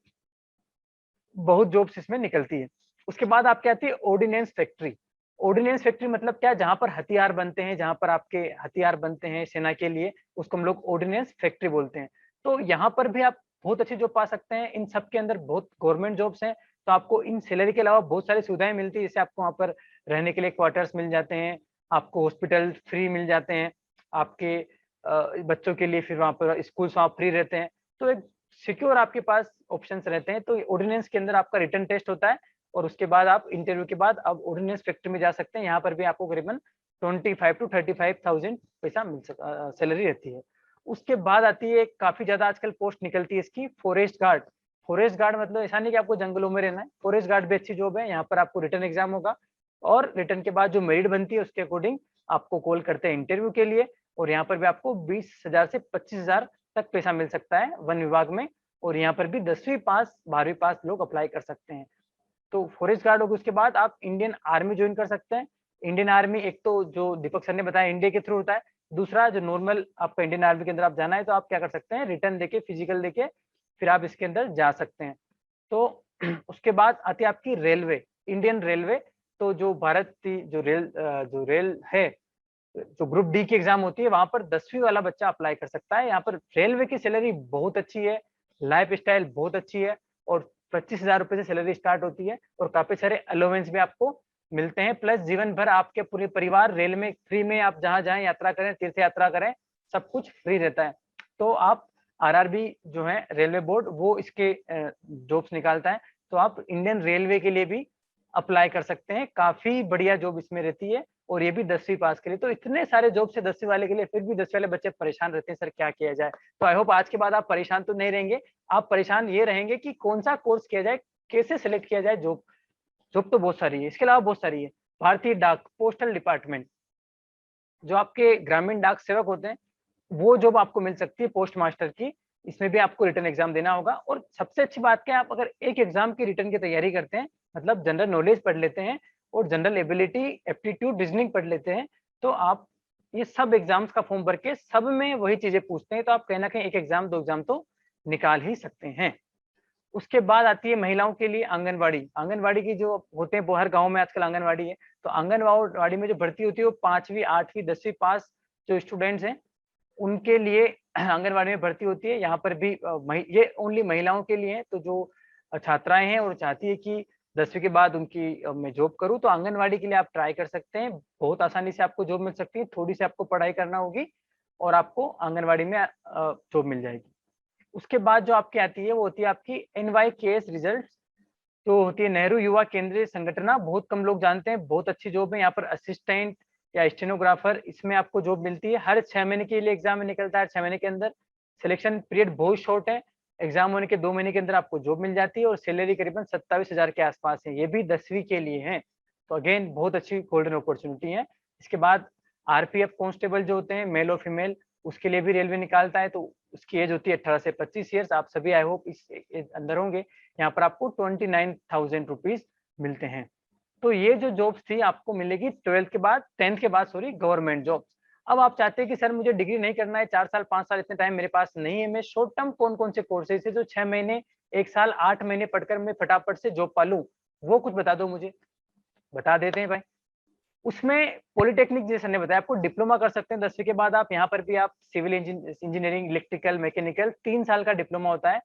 बहुत जॉब्स इसमें निकलती है। उसके बाद आपकी आती है ऑर्डिनेंस फैक्ट्री। ऑर्डिनेंस फैक्ट्री मतलब क्या, जहां पर हथियार बनते हैं, जहां पर आपके हथियार बनते हैं सेना के लिए, उसको हम लोग ऑर्डिनेंस फैक्ट्री बोलते हैं। तो यहाँ पर भी आप बहुत अच्छी जॉब पा सकते हैं। इन सब के अंदर बहुत गवर्नमेंट जॉब्स हैं। तो आपको इन सैलरी के अलावा बहुत सारी सुविधाएं मिलती है, जैसे आपको वहाँ पर रहने के लिए क्वार्टर्स मिल जाते हैं, आपको हॉस्पिटल फ्री मिल जाते हैं, आपके बच्चों के लिए फिर वहाँ पर स्कूल वहाँ फ्री रहते हैं। तो एक सिक्योर आपके पास ऑप्शंस रहते हैं। तो ऑर्डिनेंस के अंदर आपका रिटन टेस्ट होता है, और उसके बाद आप इंटरव्यू के बाद आप ऑर्डिनेंस फैक्ट्री में जा सकते हैं। यहाँ पर भी आपको करीबन 25 टू 35,000 पैसा मिल सैलरी रहती है। उसके बाद आती है काफी ज्यादा आजकल पोस्ट निकलती है इसकी, फॉरेस्ट गार्ड। फॉरेस्ट गार्ड मतलब ऐसा नहीं कि आपको जंगलों में रहना है, फॉरेस्ट गार्ड भी अच्छी जॉब है। यहाँ पर आपको रिटर्न एग्जाम होगा, और रिटर्न के बाद जो मेरिट बनती है उसके अकॉर्डिंग आपको कॉल करते हैं इंटरव्यू के लिए। और यहाँ पर भी आपको 20,000 से 25,000 तक पैसा मिल सकता है वन विभाग में। और यहाँ पर भी 10वीं पास 12वीं पास लोग अप्लाई कर सकते हैं। तो फॉरेस्ट गार्ड होगी, उसके बाद आप इंडियन आर्मी ज्वाइन कर सकते हैं। इंडियन आर्मी एक तो जो दीपक सर ने बताया इंडिया के थ्रू होता है, दूसरा जो नॉर्मल आपका इंडियन आर्मी के अंदर आप जाना है, तो आप क्या कर सकते हैं, रिटर्न देके फिजिकल देके फिर आप इसके अंदर जा सकते हैं। तो उसके बाद आती है आपकी रेलवे, इंडियन रेलवे। तो जो भारत की जो रेल है, जो ग्रुप डी की एग्जाम होती है, वहां पर 10वीं वाला बच्चा अप्लाई कर सकता है। यहाँ पर रेलवे की सैलरी बहुत अच्छी है, लाइफ स्टाइल बहुत अच्छी है, और 25,000 रुपए से सैलरी स्टार्ट होती है, और काफी सारे अलाउंस भी आपको मिलते हैं। प्लस जीवन भर आपके पूरे परिवार रेल में फ्री में, आप जहाँ जाएं यात्रा करें, तीर्थ यात्रा करें, सब कुछ फ्री रहता है। तो आप आरआरबी जो है रेलवे बोर्ड, वो इसके जॉब्स निकालता है। तो आप इंडियन रेलवे के लिए भी अप्लाई कर सकते हैं, काफी बढ़िया जॉब इसमें रहती है, और ये भी 10वीं पास के लिए। तो इतने सारे जॉब से 10वीं वाले के लिए, फिर भी 10वीं वाले बच्चे परेशान रहते हैं, सर क्या किया जाए। तो आई होप आज के बाद आप परेशान तो नहीं रहेंगे, आप परेशान ये रहेंगे कि कौन सा कोर्स किया जाए, कैसे सिलेक्ट किया जाए। जॉब जॉब तो बहुत सारी है, इसके अलावा बहुत सारी है। भारतीय डाक पोस्टल डिपार्टमेंट, जो आपके ग्रामीण डाक सेवक होते हैं, वो जॉब आपको मिल सकती है पोस्ट मास्टर की। इसमें भी आपको रिटर्न एग्जाम देना होगा, और सबसे अच्छी बात क्या है, आप अगर एक एग्जाम की रिटर्न की तैयारी करते हैं, मतलब जनरल नॉलेज पढ़ लेते हैं और जनरल एबिलिटी, एप्टीट्यूड, रीजनिंग पढ़ लेते हैं, तो आप ये सब एग्जाम्स का फॉर्म भर के सब में वही चीजें पूछते हैं, तो आप कहीं ना कहीं एक एग्जाम, दो एग्जाम तो निकाल ही सकते हैं। उसके बाद आती है महिलाओं के लिए आंगनवाड़ी। आंगनवाड़ी की जो होते हैं, वो हर गाँव में आजकल आंगनवाड़ी है। तो आंगनवाड़ी में जो भर्ती होती है, वो 5वीं 8वीं 10वीं पास जो स्टूडेंट्स हैं, उनके लिए आंगनवाड़ी में भर्ती होती है। यहाँ पर भी ये ओनली महिलाओं के लिए है। तो जो छात्राएं हैं और चाहती है कि 10वीं के बाद उनकी मैं जॉब करूं, तो आंगनवाड़ी के लिए आप ट्राई कर सकते हैं। बहुत आसानी से आपको जॉब मिल सकती है, थोड़ी सी आपको पढ़ाई करना होगी और आपको आंगनवाड़ी में जॉब मिल जाएगी। उसके बाद जो आपकी आती है, वो होती है आपकी NYKS रिजल्ट, जो होती है नेहरू युवा केंद्रीय संगठना। बहुत कम लोग जानते हैं, बहुत अच्छी जॉब है। यहाँ पर असिस्टेंट या स्टेनोग्राफर, इसमें आपको जॉब मिलती है। हर 6 महीने के लिए एग्जाम में निकलता है, 6 महीने के अंदर। सिलेक्शन पीरियड बहुत शॉर्ट है, एग्जाम होने के 2 महीने के अंदर आपको जॉब मिल जाती है, और सैलरी करीबन 27,000 के आसपास है। ये भी 10वीं के लिए है। तो अगेन बहुत अच्छी गोल्डन अपॉर्चुनिटी है। इसके बाद RPF कांस्टेबल जो होते हैं, मेल और फीमेल, उसके लिए भी रेलवे निकालता है। तो उसकी एज होती है 18 से 25 ईयर्स। आप सभी आई होप इस अंदर होंगे। यहाँ पर आपको 29,000 रुपीज मिलते हैं। तो ये जो जॉब्स थी आपको मिलेगी 12th के बाद, 10th के बाद, सॉरी, गवर्नमेंट जॉब्स। अब आप चाहते हैं कि सर मुझे डिग्री नहीं करना है, 4 साल 5 साल इतने टाइम मेरे पास नहीं है, मैं शॉर्ट टर्म कौन कौन से कोर्सेज है जो 6 महीने, 1 साल 8 महीने पढ़कर मैं फटाफट से जॉब पालूं, वो कुछ बता दो मुझे। बता देते हैं भाई। उसमें पॉलिटेक्निक, जैसे ने बताया, आपको डिप्लोमा कर सकते हैं 10वीं के बाद। आप यहाँ पर भी आप सिविल इंजीनियरिंग, इलेक्ट्रिकल, मैकेनिकल, 3 साल का डिप्लोमा होता है।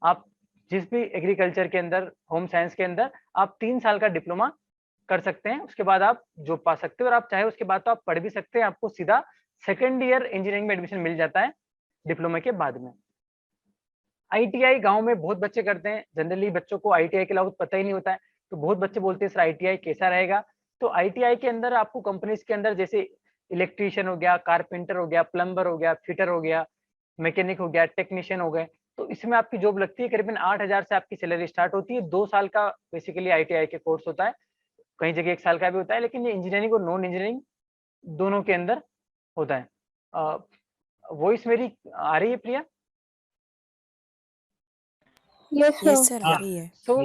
आप जिस भी एग्रीकल्चर के अंदर, होम साइंस के अंदर, आप 3 साल का डिप्लोमा कर सकते हैं। उसके बाद आप जॉब पा सकते हो, और आप चाहे उसके बाद तो आप पढ़ भी सकते हैं। आपको सीधा सेकेंड ईयर इंजीनियरिंग में एडमिशन मिल जाता है डिप्लोमा के बाद में। ITI गांव में बहुत बच्चे करते हैं। जनरली बच्चों को ITI के अलावा कुछ पता ही नहीं होता है। तो बहुत बच्चे बोलते हैं सर ITI कैसा रहेगा। तो ITI के अंदर आपको कंपनीज के अंदर, जैसे इलेक्ट्रीशियन हो गया, कारपेंटर हो गया, प्लम्बर हो गया, फिटर हो गया, मैकेनिक हो गया, टेक्नीशियन हो गए, तो इसमें आपकी जॉब लगती है। करीबन 8,000 से आपकी सैलरी स्टार्ट होती है। 2 साल का बेसिकली ITI के कोर्स होता है, कई जगह 1 साल का भी होता है, लेकिन ये इंजीनियरिंग और नॉन इंजीनियरिंग दोनों के अंदर होता है। वॉइस मेरी आ रही है Priya? Yes yes sir. Sir, आ रही है। तो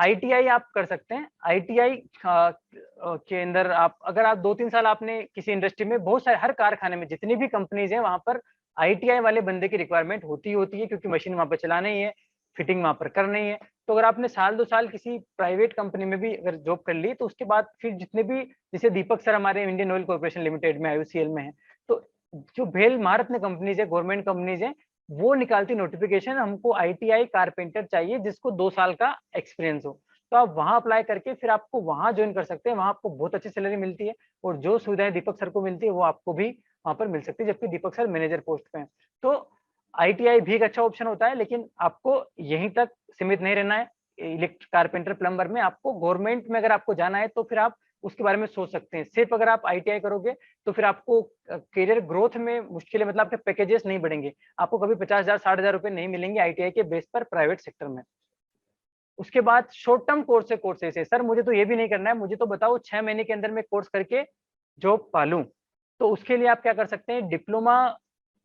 ITI आप कर सकते हैं। ITI के अंदर आप, अगर आप 2-3 साल आपने किसी इंडस्ट्री में, बहुत सारे, हर कारखाने में जितनी भी कंपनीज हैं, वहां पर ITI वाले बंदे की रिक्वायरमेंट होती है, क्योंकि मशीन वहां पर चलाना ही है, फिटिंग वहां पर करनी है। तो अगर आपने साल 2 साल किसी प्राइवेट कंपनी में भी अगर जॉब कर ली, तो उसके बाद फिर जितने भी, जैसे दीपक सर हमारे इंडियन ऑयल कॉर्पोरेशन लिमिटेड में, IOCL में है, तो जो भेल महारत्न कंपनीज है, गवर्नमेंट कंपनीज है, वो निकालती नोटिफिकेशन, हमको ITI कारपेंटर चाहिए जिसको 2 साल का एक्सपीरियंस हो। तो आप वहां अप्लाई करके फिर आपको वहां ज्वाइन कर सकते हैं। वहां आपको बहुत अच्छी सैलरी मिलती है, और जो सुविधाएं दीपक सर को मिलती है वो आपको भी वहां पर मिल सकती है, जबकि दीपक सर मैनेजर पोस्ट पे हैं। तो ITI भी एक अच्छा ऑप्शन होता है, लेकिन आपको यहीं तक सीमित नहीं रहना है। इलेक्ट्रिक, कारपेंटर, प्लम्बर में आपको गवर्नमेंट में अगर आपको जाना है, तो फिर आप उसके बारे में सोच सकते हैं। सिर्फ अगर आप ITI करोगे, तो फिर आपको करियर ग्रोथ में मुश्किल है, मतलब आपके पैकेजेस नहीं बढ़ेंगे। आपको कभी 50,000 60,000 रुपए नहीं मिलेंगे ITI के बेस पर प्राइवेट सेक्टर में। उसके बाद शॉर्ट टर्म कोर्सेस है। सर मुझे तो ये भी नहीं करना है, मुझे तो बताओ 6 महीने के अंदर में कोर्स करके जॉब पालूं। तो उसके लिए आप क्या कर सकते हैं, डिप्लोमा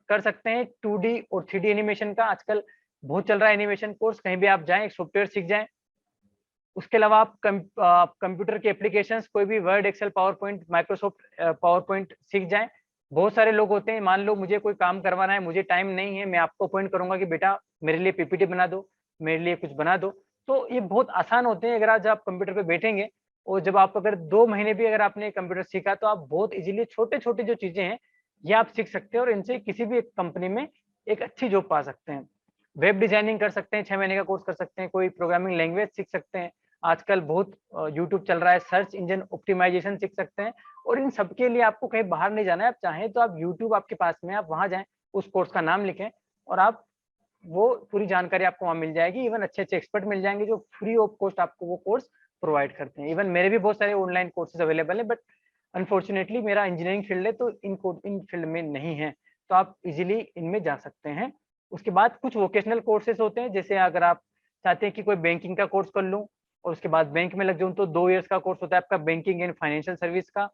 कर सकते हैं 2D और 3D एनिमेशन का। आजकल बहुत चल रहा है एनिमेशन कोर्स, कहीं भी आप जाएं, एक सॉफ्टवेयर सीख जाएं। उसके अलावा आप कंप्यूटर के एप्लीकेशंस, कोई भी Word, Excel, PowerPoint, Microsoft PowerPoint सीख जाएं। बहुत सारे लोग होते हैं, मान लो मुझे कोई काम करवाना है, मुझे टाइम नहीं है, मैं आपको अपॉइंट करूंगा कि बेटा मेरे लिए PPT बना दो, मेरे लिए कुछ बना दो। तो ये बहुत आसान होते हैं अगर आज आप कंप्यूटर पे बैठेंगे और जब आप अगर 2 महीने भी अगर आपने कंप्यूटर सीखा तो आप बहुत ईज़िली छोटे-छोटे जो चीज़ें हैं, ये आप सीख सकते हैं और इनसे किसी भी एक कंपनी में एक अच्छी जॉब पा सकते हैं। वेब डिज़ाइनिंग कर सकते हैं, 6 महीने का कोर्स कर सकते हैं, कोई प्रोग्रामिंग लैंग्वेज सीख सकते हैं। आजकल बहुत यूट्यूब चल रहा है, सर्च इंजन ऑप्टिमाइज़ेशन सीख सकते हैं और इन सब के लिए आपको कहीं बाहर नहीं जाना है। आप चाहें तो आप यूट्यूब आपके पास में है, आप वहाँ जाएँ, उस कोर्स का नाम लिखें और आप वो पूरी जानकारी आपको वहाँ मिल जाएगी। इवन अच्छे-अच्छे एक्सपर्ट मिल जाएँगे जो फ्री ऑफ कॉस्ट आपको वो कोर्स प्रोवाइड करते हैं। इवन मेरे भी बहुत सारे ऑनलाइन कोर्सेज़ अवेलेबल हैं बट अनफॉर्च्यूनेटली मेरा इंजीनियरिंग फील्ड है तो इन फील्ड में नहीं है। तो आप इज़िली इनमें जा सकते हैं। उसके बाद कुछ वोकेशनल कोर्सेज़ होते हैं जैसे अगर आप चाहते हैं कि कोई बैंकिंग का कोर्स कर लूँ और उसके बाद बैंक में लग जाऊँ तो 2 इयर्स का कोर्स होता है आपका बैंकिंग एंड फाइनेंशियल सर्विस का।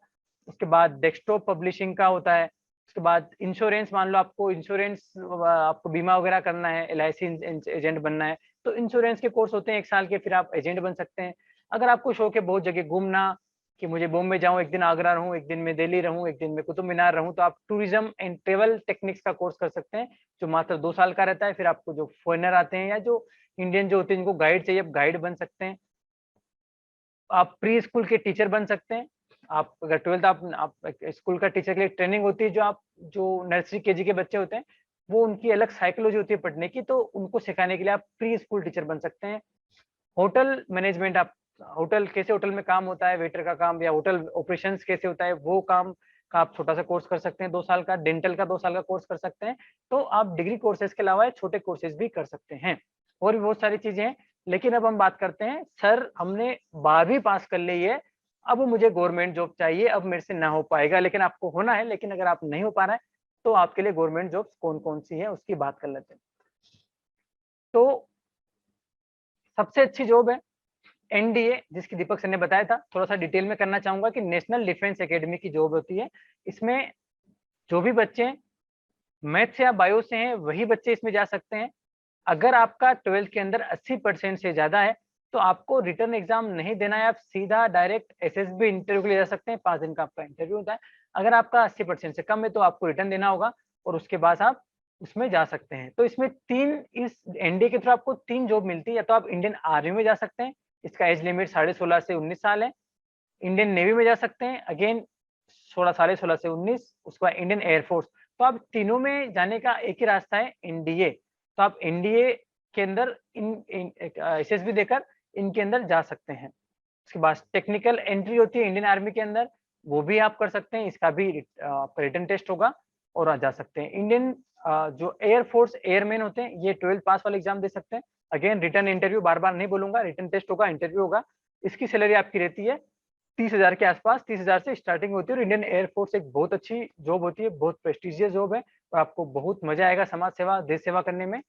उसके बाद डेस्कटॉप पब्लिशिंग का होता है। उसके बाद इंश्योरेंस मान लो आपको इंश्योरेंस आपको बीमा वगैरह करना है, एलआईसी एजेंट बनना है, तो इंश्योरेंस के कोर्स होते हैं 1 साल के फिर आप एजेंट बन सकते हैं। अगर आपको शौक है बहुत जगह घूमना कि मुझे बॉम्बे जाऊँ, 1 दिन आगरा रहूँ, 1 दिन मैं दिल्ली रहूँ, 1 दिन मैं कुतुब मीनार रहूँ, तो आप टूरिज़्म एंड ट्रैवल टेक्निक्स का कोर्स कर सकते हैं, जो मात्र 2 साल का रहता है। फिर आपको जो फॉरेनर आते हैं या जो इंडियन जो होते हैं जिनको गाइड चाहिए, आप गाइड बन सकते हैं। आप प्री स्कूल के टीचर बन सकते हैं। आप अगर 12th आप एक स्कूल का टीचर के लिए ट्रेनिंग होती है जो नर्सरी केजी के बच्चे होते हैं, वो उनकी अलग साइकोलॉजी होती है पढ़ने की, तो उनको सिखाने के लिए आप प्री स्कूल टीचर बन सकते हैं। होटल मैनेजमेंट आप होटल कैसे होटल में काम होता है, वेटर का काम या होटल ऑपरेशंस कैसे होता है, वो काम का आप छोटा-सा कोर्स कर सकते हैं 2 साल का, डेंटल का 2 साल का कोर्स कर सकते हैं। तो आप डिग्री कोर्सेज़ के अलावा छोटे कोर्सेज़ भी कर सकते हैं। और भी बहुत सारी चीज़ें हैं, लेकिन अब हम बात करते हैं, सर हमने 12वीं पास कर ली है, अब मुझे गवर्नमेंट जॉब चाहिए, अब मेरे से ना हो पाएगा, लेकिन आपको होना है, लेकिन अगर आप नहीं हो पा रहा है, तो आपके लिए गवर्नमेंट जॉब्स कौन-कौन सी है, उसकी बात कर लेते हैं। तो सबसे अच्छी जॉब है एनडीए जिसकी दीपक सर ने बताया था, थोड़ा-सा डिटेल में करना चाहूँगा कि नेशनल डिफेंस एकेडमी की जॉब होती है। इसमें जो भी बच्चे मैथ्स या बायो से हैं, वही बच्चे इसमें जा सकते हैं। अगर आपका 12th के अंदर 80% से ज़्यादा है, तो आपको रिटन एग्ज़ाम नहीं देना है, आप सीधा डायरेक्ट एसएसबी इंटरव्यू के लिए जा सकते हैं, 5 दिन का आपका इंटरव्यू होता है। अगर आपका 80% से कम है, तो आपको रिटन देना होगा और उसके बाद आप उसमें जा सकते हैं। तो इसमें 3 इस एनडीए के थ्रू आपको 3 जॉब मिलती है, या तो आप इंडियन आर्मी में जा सकते हैं, इसका एज लिमिट 16.5 से 19 साल है। इंडियन नेवी में जा सकते हैं, अगेन 16 साढ़े 16 से 19, उसके बाद इंडियन एयर फोर्स। तो आप तीनों में जाने का एक ही रास्ता है एनडीए। तो आप एनडीए के अंदर इन एसएसबी देकर इनके अंदर जा सकते हैं। उसके बाद टेक्निकल एंट्री होती है इंडियन आर्मी के अंदर, वो भी आप कर सकते हैं, इसका भी आपका रिटन टेस्ट होगा और आप जा सकते हैं। इंडियन जो एयर फोर्स एयरमैन होते हैं, ये 12th पास वाला एग्ज़ाम दे सकते हैं। अगेन रिटन इंटरव्यू बार-बार नहीं बोलूँगा, रिटन टेस्ट होगा, इंटरव्यू होगा। इसकी सैलरी आपकी रहती है 30,000 के आस-पास, 30,000 से स्टार्टिंग होती है और इंडियन एयर फोर्स एक बहुत अच्छी जॉब होती है, बहुत प्रेस्टीजियस जॉब है और आपको बहुत मज़ा आएगा समाज सेवा, देश सेवा करने में।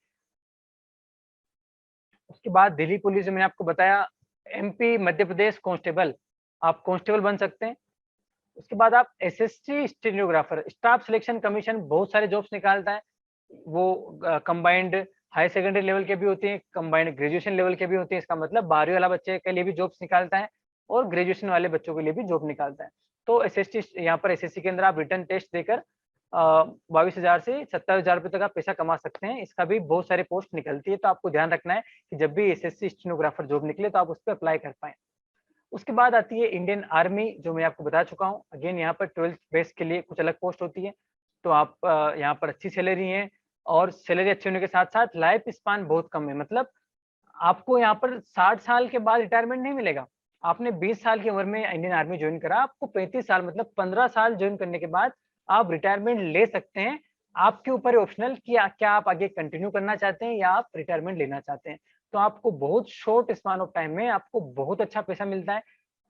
उसके बाद दिल्ली पुलिस जो मैंने आपको बताया, एमपी मध्य प्रदेश कांस्टेबल, आप कांस्टेबल बन सकते हैं। उसके बाद आप SSC stenographer, staff selection commission बहुत सारे जॉब्स निकालता है। वो कंबाइंड हायर सेकेंडरी लेवल के भी होते हैं, कंबाइंड ग्रेजुएशन लेवल के भी होते हैं। इसका मतलब 12वीं वाला बच्चे के लिए भी जॉब्स निकालता है और ग्रेजुएशन वाले बच्चों के लिए भी जॉब निकालता है। तो एसएसटी यहाँ पर एसएससी के अंदर आप रिटन टेस्ट देकर 22,000 से 27,000 रुपए तक आप पैसा कमा सकते हैं। इसका भी बहुत सारे पोस्ट निकलती है, तो आपको ध्यान रखना है कि जब भी एसएससी स्टेनोग्राफर जॉब निकले तो आप उस पे अप्लाई कर पाएँ। उसके बाद आती है इंडियन आर्मी जो मैं आपको बता चुका हूँ। अगेन यहाँ पर 12th बेस के लिए कुछ अलग पोस्ट होती है। तो आप यहाँ पर अच्छी सैलरी है और सैलरी अच्छी होने के साथ-साथ लाइफ स्पान बहुत कम है। मतलब आपको यहाँ पर 60 साल के बाद रिटायरमेंट नहीं मिलेगा। आपने 20 साल की उम्र में इंडियन आर्मी जॉइन करा, आपको 35 साल मतलब 15 साल जॉइन करने के बाद आप रिटायरमेंट ले सकते हैं। आपके ऊपर है ऑप्शनल कि क्या आप आगे कंटिन्यू करना चाहते हैं या आप रिटायरमेंट लेना चाहते हैं। तो आपको बहुत शॉर्ट स्पान ऑफ टाइम में आपको बहुत अच्छा पैसा मिलता है।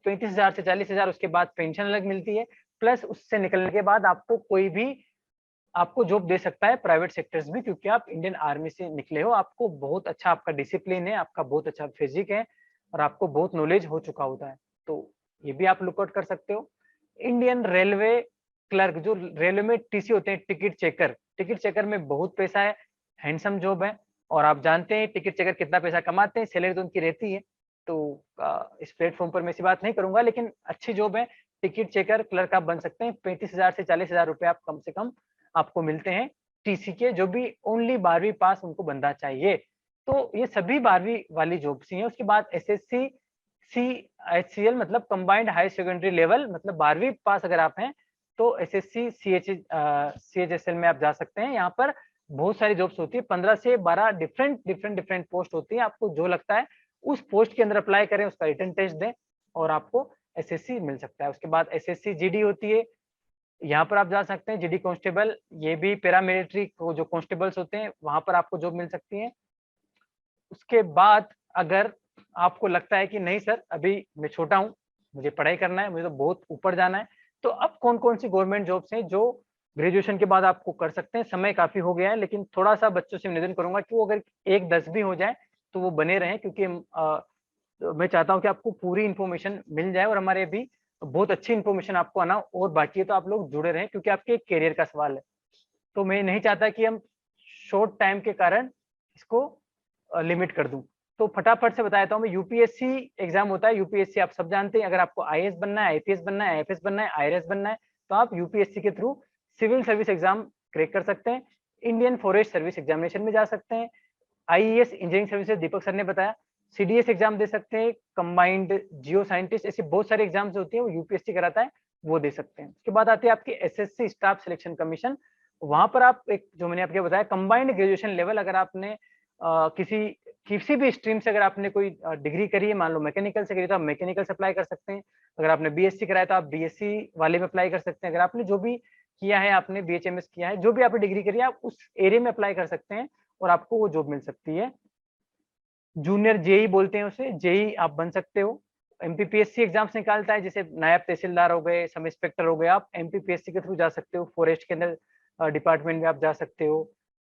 35,000 से 40,000 उसके बाद पेंशन अलग मिलती है। प्लस उससे निकलने के बाद आपको कोई भी आपको जॉब दे सकता है प्राइवेट सेक्टर्स भी क्योंकि आप इंडियन आर्मी से निकले हो, आपको बहुत अच्छा आपका डिसिप्लिन है, आपका बहुत अच्छा फिजिक है और आपको बहुत नॉलेज हो चुका होता है। तो ये भी आप लुक आउट कर सकते हो। इंडियन रेलवे क्लर्क जो रेलवे में टीसी होते हैं टिकट चेकर में बहुत पैसा है, हैंडसम जॉब है और आप जानते हैं टिकट चेकर कितना पैसा कमाते हैं, सैलरी तो उनकी रहती है। तो इस प्लेटफ़ॉर्म पर मैं ऐसी बात नहीं करूँगा लेकिन अच्छी जॉब है, टिकट चेकर क्लर्क आप बन सकते हैं, 35,000 से 40,000 रुपए आप कम से कम आपको मिलते हैं टीसी के जो भी ओनली 12वीं पास उनको बंदा चाहिए। तो ये सभी 12वीं वाली जॉब्स ही हैं। उसके बाद एसएससी CHCL मतलब कंबाइंड हाई सेकेंडरी लेवल, मतलब 12वीं पास अगर आप हैं तो एसएससी CHSL में आप जा सकते हैं। यहाँ पर बहुत सारी जॉब्स होती है, 15 से 12 डिफरेंट पोस्ट होती है। आपको जो लगता है उस पोस्ट के अंदर अप्लाई करें, उसका रिटन टेस्ट दें और आपको एसएससी मिल सकता है। उसके बाद एसएससी जीडी होती है, यहाँ पर आप जा सकते हैं। जीडी कांस्टेबल, ये भी पैरामिलिट्री जो कांस्टेबल्स होते हैं वहां पर आपको जॉब मिल सकती है। उसके बाद अगर आपको लगता है कि नहीं सर अभी मैं छोटा हूँ, मुझे पढ़ाई करना है, मुझे तो बहुत ऊपर जाना है, तो अब कौन-कौन सी गवर्नमेंट जॉब्स हैं जो ग्रेजुएशन के बाद आपको कर सकते हैं। समय काफ़ी हो गया है, लेकिन थोड़ा-सा बच्चों से निवेदन करूँगा कि वो अगर 1-10 भी हो जाए तो वो बने रहें, क्योंकि मैं चाहता हूँ कि आपको पूरी इन्फॉर्मेशन मिल जाए और हमारे अभी बहुत अच्छी इन्फॉर्मेशन आपको आना और बाकी है, तो आप लोग जुड़े रहें क्योंकि आपके करियर का सवाल है। तो मैं नहीं चाहता कि हम शॉर्ट टाइम के कारण इसको लिमिट कर दूं। तो फटाफट से बता देता हूँ मैं, यूपीएससी एग्जाम होता है। यूपीएससी आप सब जानते हैं। अगर आपको आईएएस बनना है, आईपीएस बनना है, आईएफएस बनना है, आईआरएस बनना है, तो आप यूपीएससी के through civil service exam crack कर सकते हैं। इंडियन फॉरेस्ट सर्विस एग्जामिनेशन में जा सकते हैं। आईईएस इंजीनियरिंग सर्विसेज दीपक सर ने बताया। सीडीएस एग्जाम दे सकते हैं, कंबाइंड जियो साइंटिस्ट, ऐसे बहुत सारे एग्जाम्स होती है वो यूपीएससी कराता है, वो दे सकते हैं। उसके बाद आती है आपकी एसएससी स्टाफ सिलेक्शन कमीशन। वहां पर आप एक, जो मैंने आपको बताया, कंबाइंड ग्रेजुएशन लेवल, अगर आपने किसी भी स्ट्रीम से अगर आपने कोई डिग्री करी है, मान लो मैकेनिकल से करी, तो आप मैकेनिकल से अप्लाई कर सकते हैं। अगर आपने बीएससी कराया तो आप बीएससी वाले में अप्लाई कर सकते हैं। अगर आपने जो भी किया है, आपने बीएचएमएस किया है, जो भी आपने डिग्री करी है, आप उस एरिया में अप्लाई कर सकते हैं और आपको वो जॉब मिल सकती है। जूनियर जेई बोलते हैं उसे, जेई आप बन सकते हो। एमपीपीएससी एग्जाम्स निकालता है, जैसे नायब तहसीलदार हो गए, सब इंस्पेक्टर हो गए, आप एमपीपीएससी के थ्रू जा सकते हो। फॉरेस्ट के अंदर डिपार्टमेंट में आप जा सकते हो।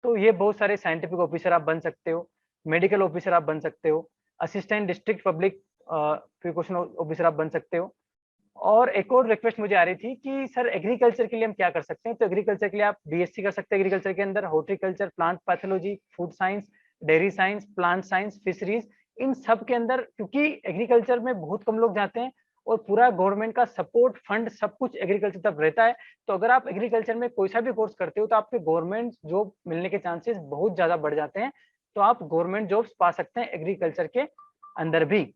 तो ये बहुत सारे साइंटिफिक ऑफिसर आप बन सकते हो, मेडिकल ऑफिसर आप बन सकते हो, assistant district public precaution officer आप बन सकते हो। और एक और रिक्वेस्ट मुझे आ रही थी कि सर एग्रीकल्चर के लिए हम क्या कर सकते हैं। तो एग्रीकल्चर के लिए आप बीएससी कर सकते हैं एग्रीकल्चर के अंदर, horticulture, plant pathology, food science, dairy science, plant science, fisheries, इन सब के अंदर, क्योंकि एग्रीकल्चर में बहुत कम लोग जाते हैं और पूरा गवर्नमेंट का सपोर्ट फंड सब कुछ एग्रीकल्चर तक रहता है। तो अगर आप एग्रीकल्चर में कोई सा भी कोर्स करते हो तो आपके गवर्नमेंट जॉब मिलने के चांसेस बहुत ज्यादा बढ़ जाते हैं। तो आप गवर्नमेंट जॉब्स पा सकते हैं एग्रीकल्चर के अंदर भी।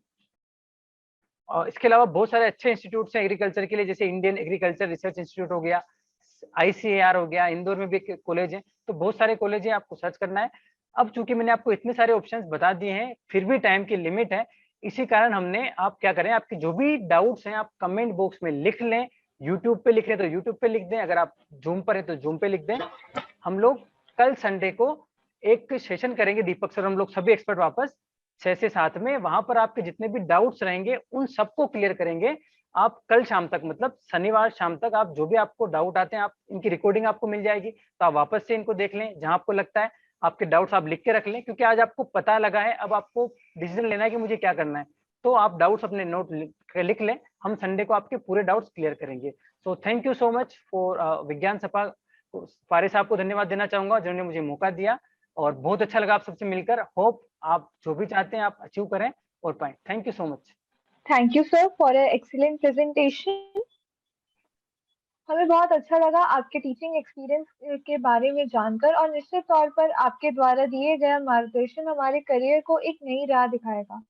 और इसके अलावा बहुत सारे अच्छे इंस्टीट्यूट्स हैं एग्रीकल्चर के लिए, जैसे इंडियन एग्रीकल्चर रिसर्च इंस्टीट्यूट हो गया, आईसीएआर हो गया, इंदौर में भी एक कॉलेज है। तो बहुत सारे कॉलेज है, आपको सर्च करना है। अब चूंकि मैंने आपको इतने सारे ऑप्शंस बता दिए हैं, फिर भी टाइम की लिमिट है, इसी कारण हमने, आप क्या करें, आपके जो भी डाउट्स हैं आप कमेंट बॉक्स में लिख लें। यूट्यूब पे लिख रहे हैं तो यूट्यूब पे लिख दें, अगर आप जूम पर है तो जूम पे लिख दें। हम लोग कल संडे को एक सेशन करेंगे, दीपक सर हम लोग सभी एक्सपर्ट वापस 6 से 7 में, वहां पर आपके जितने भी डाउट्स रहेंगे उन सबको क्लियर करेंगे। आप कल शाम तक, मतलब शनिवार शाम तक, आप जो भी आपको डाउट आते हैं, आप इनकी रिकॉर्डिंग आपको मिल जाएगी, तो आप वापस से इनको देख लें। जहां आपको लगता है आपके डाउट्स आप लिख के रख लें, क्योंकि आज आपको पता लगा है, अब आपको डिसीजन लेना है कि मुझे क्या करना है। तो आप डाउट्स अपने नोट लिख लें, हम संडे को आपके पूरे डाउट्स क्लियर करेंगे। So thank you so much for विज्ञान सभा। फारे साहब को धन्यवाद देना चाहूंगा जिन्होंने मुझे मौका दिया, और बहुत अच्छा लगा आप सबसे मिलकर। होप आप जो भी चाहते हैं आप अचीव करें और पाएं। Thank you so much. Thank you sir for a excellent presentation. हमें बहुत अच्छा लगा आपके टीचिंग एक्सपीरियंस के बारे में जानकर, और निश्चित तौर पर आपके द्वारा दिए गए मार्गदर्शन हमारे करियर को एक नई राह दिखाएगा।